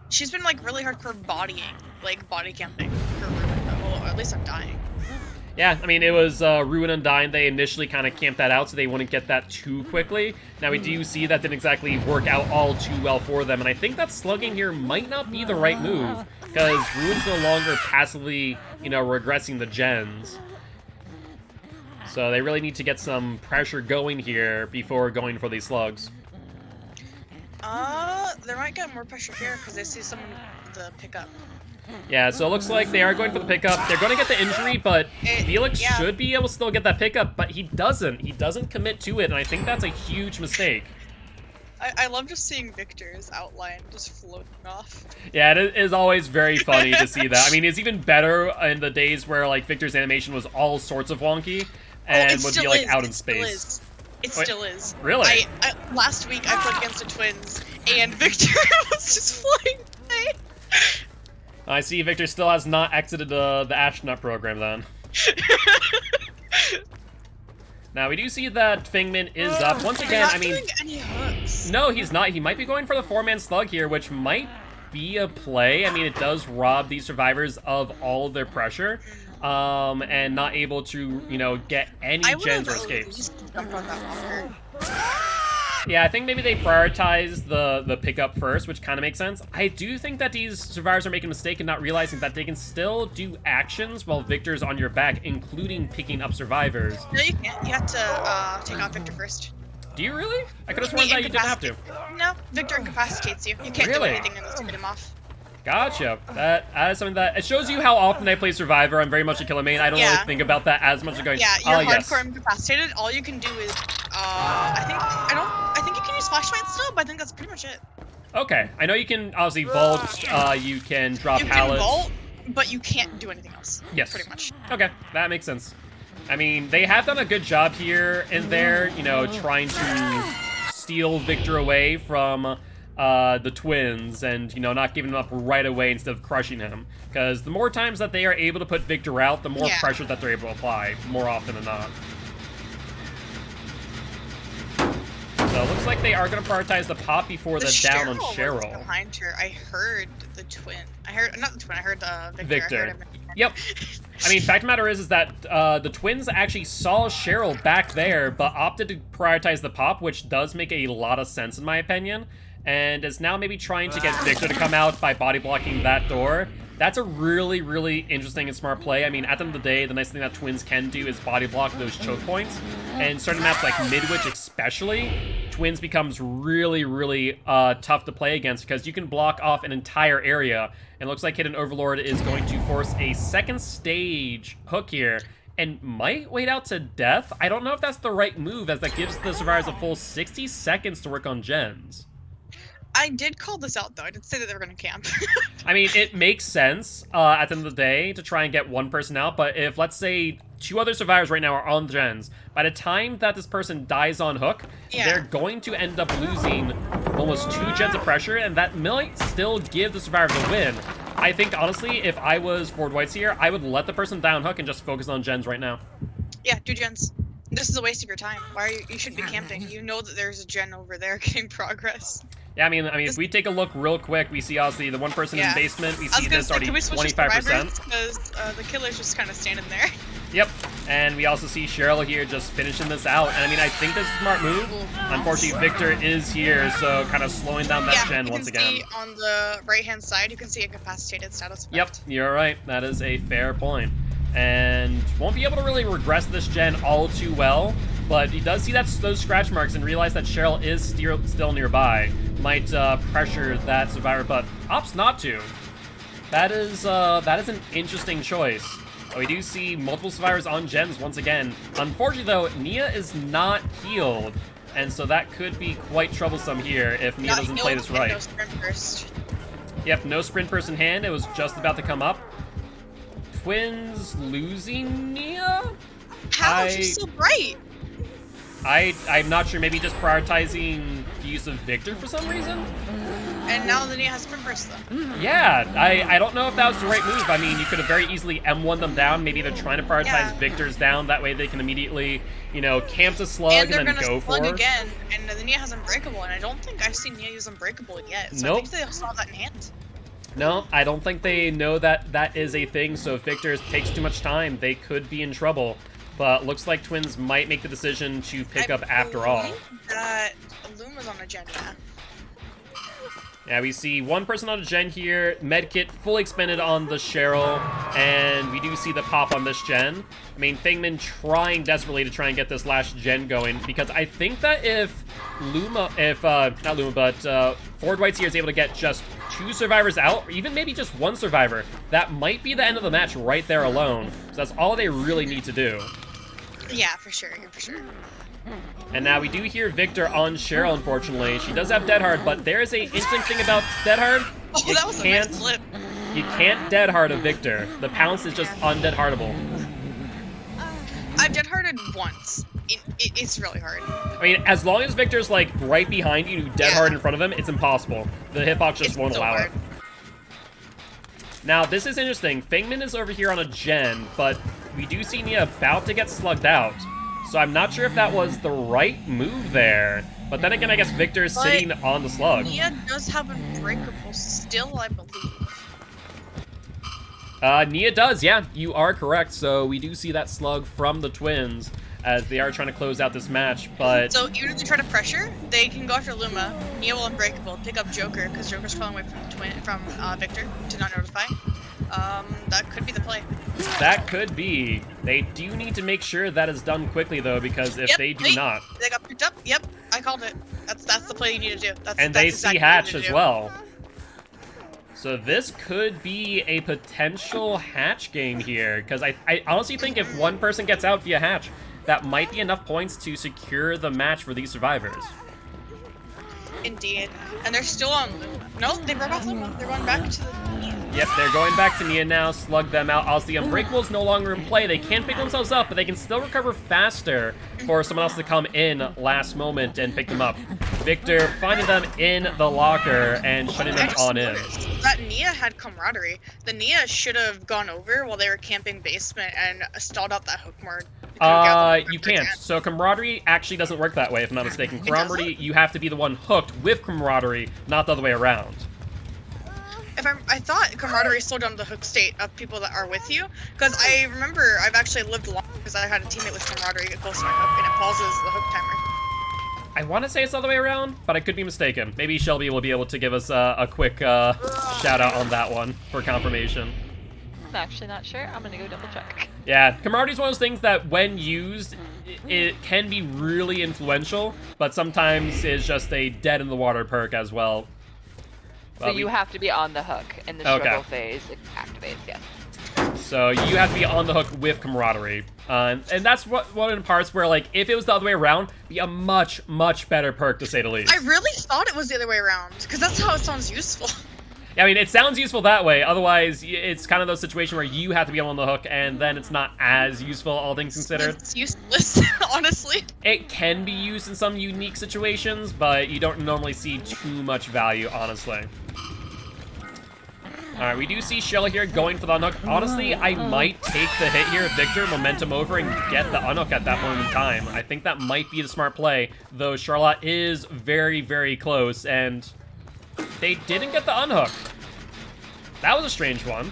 She's been, like, really hardcore bodying, like, body camping for Ruin, though. Or at least I'm dying. Yeah, I mean, it was Ruin and Dying. They initially kind of camped that out so they wouldn't get that too quickly. Now, we do see that didn't exactly work out all too well for them, and I think that slugging here might not be the right move, because Ruin's no longer passively, regressing the gens. So they really need to get some pressure going here before going for these slugs. They might get more pressure here, because they see someone with the pickup. Yeah, so it looks like they are going for the pickup. They're going to get the injury, but Felix should be able to still get that pickup, but he doesn't. He doesn't commit to it, and I think that's a huge mistake. I love just seeing Victor's outline just floating off. Yeah, it is always very funny to see that. I mean, it's even better in the days where, like, Victor's animation was all sorts of wonky and would be, like, out in space. It still is. Really? Last week, I played against the twins, and Victor was just flying away. I see Victor still has not exited the astronaut program, then. Now, we do see that Fingman is up. Once again, I mean... Any hooks. No, he's not. He might be going for the 4-man slug here, which might be a play. I mean, it does rob these survivors of all of their pressure, and not able to, get any gens or escapes. Yeah, I think maybe they prioritize the pickup first, which kind of makes sense. I do think that these survivors are making a mistake and not realizing that they can still do actions while Victor's on your back, including picking up survivors. No, you can't. You have to take out Victor first. Do you really? I could have sworn that you didn't have to. No, Victor incapacitates you. You can't do anything unless you get him off. Gotcha. That is something that... It shows you how often I play Survivor. I'm very much a killer main. I don't really think about that as much as going, yeah, you're hardcore incapacitated. All you can do is... I think you can use flashlight still, but I think that's pretty much it. Okay. I know you can obviously vault, you can drop pallets. You can vault, but you can't do anything else. Yes. Pretty much. Okay, that makes sense. I mean, they have done a good job here and there, trying to steal Victor away from the twins and, not giving him up right away instead of crushing him. Because the more times that they are able to put Victor out, the more pressure that they're able to apply, more often than not. So it looks like they are going to prioritize the pop before the down on Cheryl. Behind her, I heard the twin. Not the twin, I heard Victor. Yep. I mean, fact of the matter is that the twins actually saw Cheryl back there, but opted to prioritize the pop, which does make a lot of sense in my opinion, and is now maybe trying to get Victor to come out by body blocking that door. That's a really, really interesting and smart play. I mean, at the end of the day, the nice thing that twins can do is body block those choke points. And certain maps like Midwich especially, twins becomes really, really tough to play against because you can block off an entire area. And it looks like Hidden Overlord is going to force a second stage hook here and might wait out to death. I don't know if that's the right move, as that gives the survivors a full 60 seconds to work on gens. I did call this out, though. I did say that they were going to camp. I mean, it makes sense at the end of the day to try and get one person out, but if, let's say, 2 other survivors right now are on gens, by the time that this person dies on hook, they're going to end up losing almost 2 gens of pressure, and that might still give the survivors a win. I think, honestly, if I was Ford Whites here, I would let the person die on hook and just focus on gens right now. Yeah, do gens. This is a waste of your time. Why are you should be camping. You know that there's a gen over there getting progress. Yeah, I mean, if we take a look real quick, we see obviously the one person in the basement. We see this already 25%. Because the killer's just kind of standing there. Yep, and we also see Cheryl here just finishing this out. And I mean, I think this is a smart move. Unfortunately, Victor is here, so kind of slowing down that gen once again. See on the right-hand side, you can see incapacitated status effect. Yep, you're right. That is a fair point. And won't be able to really regress this gen all too well, but he does see those scratch marks and realize that Cheryl is still nearby. Might pressure that survivor, but opts not to. That is an interesting choice. We do see multiple survivors on gens once again. Unfortunately, though, Nia is not healed, and so that could be quite troublesome here if Nia doesn't play this right. No sprint burst. Yep, no sprint burst in hand. It was just about to come up. Twins losing Nia? How? She's so bright. I'm not sure. Maybe just prioritizing use of Victor for some reason. And now the Nia has sprint burst though. Yeah, I don't know if that was the right move. I mean, you could have very easily M1 them down. Maybe they're trying to prioritize Victor's down. That way they can immediately, you know, camp to slug and then go for it. Again, and the Nia has Unbreakable, and I don't think I've seen Nia use Unbreakable yet. So I think they saw that in hand. No, I don't think they know that that is a thing, so if Victor takes too much time, they could be in trouble. But looks like Twins might make the decision to pick up after all. That Luma's on a gen now. Yeah, we see one person on a gen here, medkit fully expended on the Cheryl, and we do see the pop on this gen. I mean, Fangman trying desperately to try and get this last gen going, because I think that if not Luma, but Ford White's here is able to get just 2 survivors out, or even maybe just 1 survivor, that might be the end of the match right there alone. So that's all they really need to do. Yeah, for sure, for sure. And now we do hear Victor on Cheryl, unfortunately. She does have Dead Hard, but there is a interesting thing about Dead Hard. Oh, that was a nice flip. You can't Dead Hard a Victor. The pounce is just undead hardable. I've Dead Harded once. It's really hard. I mean, as long as Victor's like right behind you, Dead Hard in front of him, it's impossible. The hitbox just won't allow it. Now, this is interesting. Fangman is over here on a gen, but we do see Nia about to get slugged out. So I'm not sure if that was the right move there. But then again, I guess Victor's sitting on the slug. Nia does have Unbreakable still, I believe. Nia does, yeah. You are correct. So we do see that slug from the Twins as they are trying to close out this match, but... So even if they try to pressure, they can go after Luma. Nia will Unbreakable, pick up Joker, because Joker's falling away from Victor to not notify. That could be the play. That could be. They do need to make sure that is done quickly, though, because if they do not... They got picked up. Yep, I called it. That's the play you need to do. And they see Hatch as well. So this could be a potential Hatch game here, because I honestly think if one person gets out via Hatch, that might be enough points to secure the match for these survivors. Indeed. And they're still on Luma. No, they broke off Luma. They're going back to the Nia. Yep, they're going back to Nia now, slug them out. Also, the Unbreakable's no longer in play. They can't pick themselves up, but they can still recover faster for someone else to come in last moment and pick them up. Victor finding them in the locker and shutting them on in. That Nia had camaraderie. The Nia should have gone over while they were camping basement and stalled out that hook more. You can't. So camaraderie actually doesn't work that way, if I'm not mistaken. Camaraderie, you have to be the one hooked with camaraderie, not the other way around. I thought camaraderie slowed down the hook state of people that are with you, because I remember I've actually lived long because I had a teammate with camaraderie get close to my hook and it pauses the hook timer. I want to say it's the other way around, but I could be mistaken. Maybe Shelby will be able to give us a quick shout out on that one for confirmation. I'm actually not sure. I'm gonna go double check. Yeah, camaraderie is one of those things that when used, it can be really influential, but sometimes it's just a dead in the water perk as well. So you have to be on the hook in the struggle phase. It activates, yes. So you have to be on the hook with camaraderie. And that's one of the parts where, like, if it was the other way around, be a much, much better perk, to say the least. I really thought it was the other way around, because that's how it sounds useful. Yeah, I mean, it sounds useful that way. Otherwise, it's kind of those situations where you have to be on the hook, and then it's not as useful, all things considered. It's useless, honestly. It can be used in some unique situations, but you don't normally see too much value, honestly. Alright, we do see Sheila here going for the unhook. Honestly, I might take the hit here, Victor, momentum over, and get the unhook at that moment in time. I think that might be the smart play, though Charlotte is very, very close, and they didn't get the unhook. That was a strange one.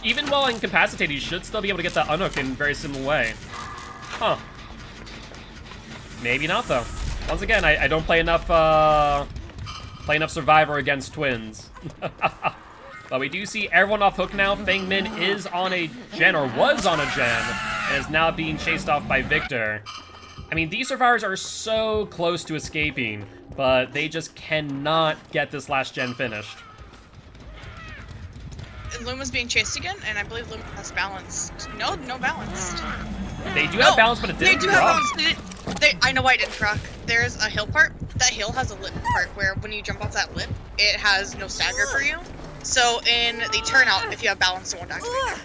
Even while incapacitated, you should still be able to get that unhook in a very similar way. Huh. Maybe not, though. Once again, I don't play enough Survivor against Twins. But we do see everyone off hook now. Fangman is on a gen, or was on a gen, and is now being chased off by Victor. I mean, these survivors are so close to escaping, but they just cannot get this last gen finished. Luma's being chased again, and I believe Luma has balanced. No balanced. They do have balance, but it didn't proc. I know why it didn't proc. There's a hill part. That hill has a lip part where when you jump off that lip, it has no stagger for you. So in the turnout, if you have balance, it won't activate.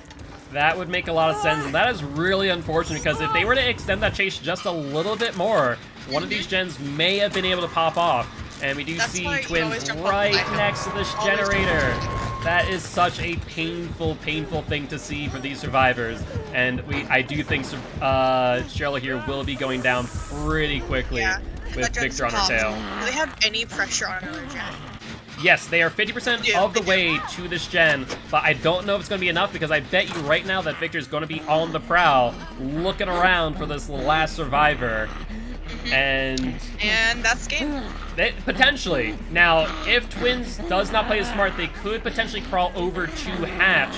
That would make a lot of sense, and that is really unfortunate because if they were to extend that chase just a little bit more, one of these gens may have been able to pop off. And we do That's see why you always Twins jump right off the next to this Always jump generator. off That is such a painful, painful thing to see for these survivors. And I do think Cheryl here will be going down pretty quickly Yeah. with Victor on her tail. Do they have any pressure on another gen? Yes, they are 50% Yeah, of the they do. way to this gen, but I don't know if it's going to be enough because I bet you right now that Victor's going to be on the prowl, looking around for this last survivor. And that's game. potentially. Now, if Twins does not play as smart, they could potentially crawl over to Hatch,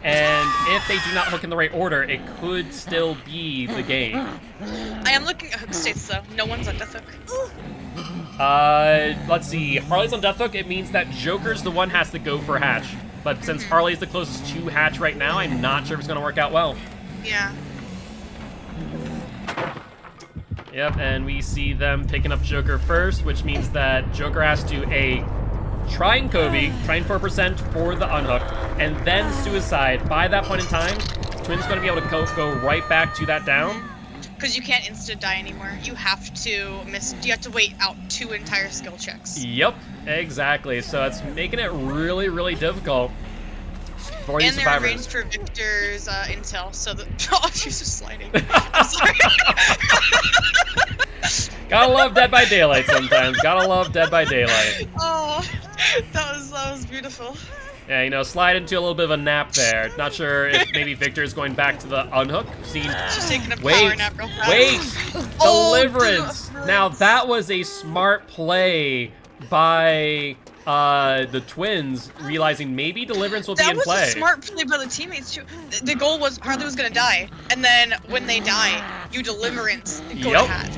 and if they do not hook in the right order, it could still be the game. I am looking at hook states though. No one's on death hook. Let's see. Harley's on Death Hook. It means that Joker's the one has to go for Hatch. But since Harley's the closest to Hatch right now, I'm not sure if it's going to work out well. Yeah. Yep, and we see them picking up Joker first, which means that Joker has to try and Kobe, try and 4% for the unhooked, and then suicide. By that point in time, Twin's going to be able to go right back to that down. Because you can't instant die anymore. You have to You have to wait out 2 entire skill checks. Yep, exactly. So it's making it really, really difficult for these And they're survivors. arranged for Victor's intel, so the oh, she's just sliding. I'm sorry. Gotta love Dead by Daylight sometimes. Gotta love Dead by Daylight. Oh, that was beautiful. Yeah, you know, slide into a little bit of a nap there. Not sure if maybe Victor's going back to the unhook. She's taking a power Wait, nap real fast. wait! Oh, Deliverance! Now that was a smart play by the Twins, realizing maybe Deliverance will be That in was play. a smart play by the teammates too. The goal was Harley was gonna die, and then when they die, you Deliverance go Yep. to Hat.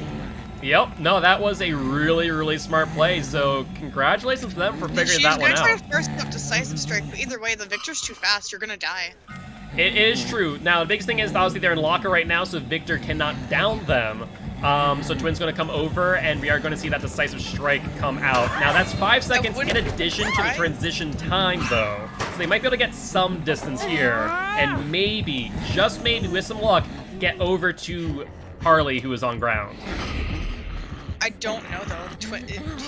Yep, no, that was a really, really smart play, so congratulations to them for figuring that one She's gonna out. try to first up decisive strike, but either way, the Victor's too fast. You're gonna die. It is true. Now, the biggest thing is, obviously, they're in locker right now, so Victor cannot down them. So Twin's going to come over, and we are going to see that decisive strike come out. Now, that's 5 seconds in addition to the transition time, though. So they might be able to get some distance here, and maybe, just maybe, with some luck, get over to Harley, who is on ground. I don't know though.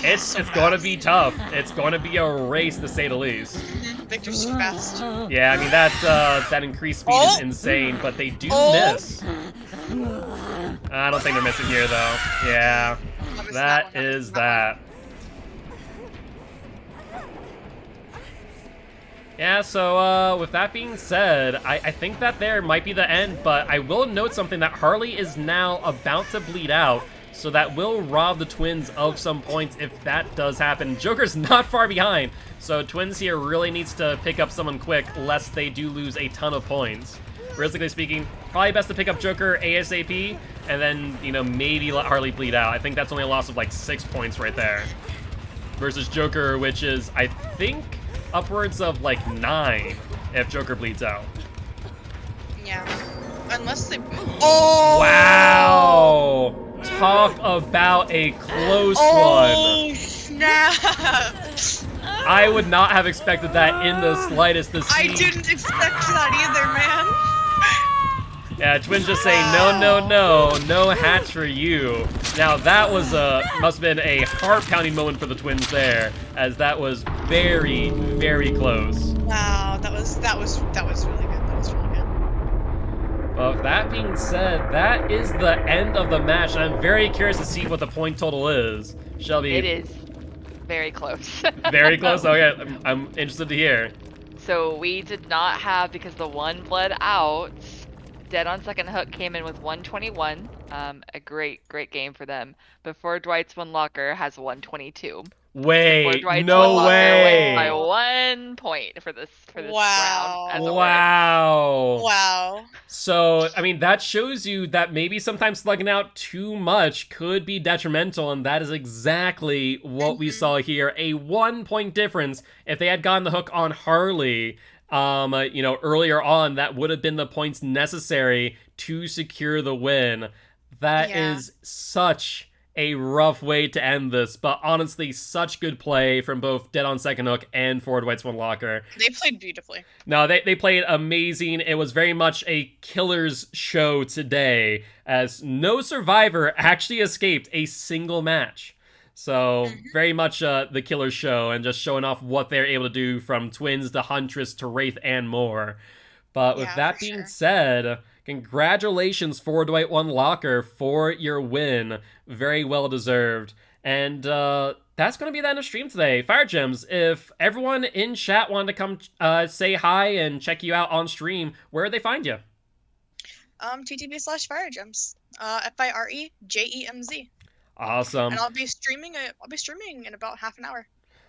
It's going to be tough. It's going to be a race, to say the least. Victor's too fast. Yeah, I mean, that increased speed is insane, but they do miss. I don't think they're missing here, though. Yeah, that is that. Yeah, so with that being said, I think that there might be the end, but I will note something that Harley is now about to bleed out, so that will rob the Twins of some points if that does happen. Joker's not far behind, so Twins here really needs to pick up someone quick, lest they do lose a ton of points. Realistically speaking, probably best to pick up Joker ASAP, and then, you know, maybe let Harley bleed out. I think that's only a loss of like 6 points right there. Versus Joker, which is, I think, upwards of like 9 if Joker bleeds out. Yeah. Unless they. Oh! Wow! Talk about a close one. Oh, snap! I would not have expected that in the slightest to see. I didn't expect that either, man. Yeah, Twins just saying, no hatch for you. Now that was must have been a heart-pounding moment for the Twins there, as that was very, very close. Wow, that was really good. That was really good. Well, with that being said, that is the end of the match. I'm very curious to see what the point total is. Shelby. It is very close. Very close? Okay, I'm interested to hear. So we did not have, because the one bled out, Dead on Second Hook came in with 121. A great game for them. Before Dwight's One Locker has 122. Wait, Dwight's no One Locker way. wins by 1 point for this Wow. round. As a winner. Wow. Wow. So, I mean, that shows you that maybe sometimes slugging out too much could be detrimental, and that is exactly what we saw here. A 1 point difference. If they had gotten the hook on Harley, you know, earlier on, that would have been the points necessary to secure the win. That is such a rough way to end this, but honestly, such good play from both Dead on Second Hook and Forward White Swan Locker. They played beautifully. No, they played amazing. It was very much a killer's show today, as no survivor actually escaped a single match. So, very much the killer's show, and just showing off what they're able to do from Twins to Huntress to Wraith and more. But with that being said, congratulations, Forward White One Locker, for your win. Very well deserved. And that's going to be the end of stream today. Fire Gems, if everyone in chat wanted to come say hi and check you out on stream, where would they find you? TTB/FireGems. FireGemz. Awesome. And I'll be streaming in about half an hour.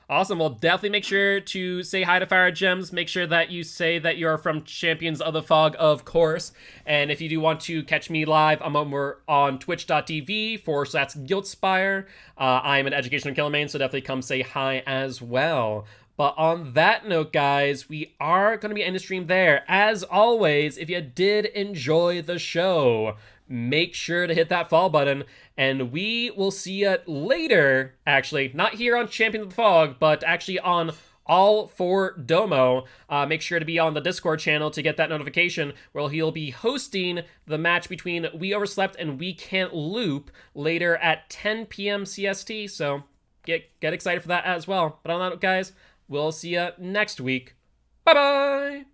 Awesome. Well, definitely make sure to say hi to Fire Gems. Make sure that you say that you're from Champions of the Fog, of course. And if you do want to catch me live, we're on twitch.tv/Guiltspire. I'm an educational killer main, so definitely come say hi as well. But on that note, guys, we are going to be ending the stream there. As always, if you did enjoy the show, make sure to hit that follow button, and we will see you later, actually, not here on Champions of the Fog, but actually on All for Domo. Make sure to be on the Discord channel to get that notification, where he'll be hosting the match between We Overslept and We Can't Loop later at 10 p.m. CST, so get excited for that as well. But on that note, guys, we'll see you next week. Bye-bye!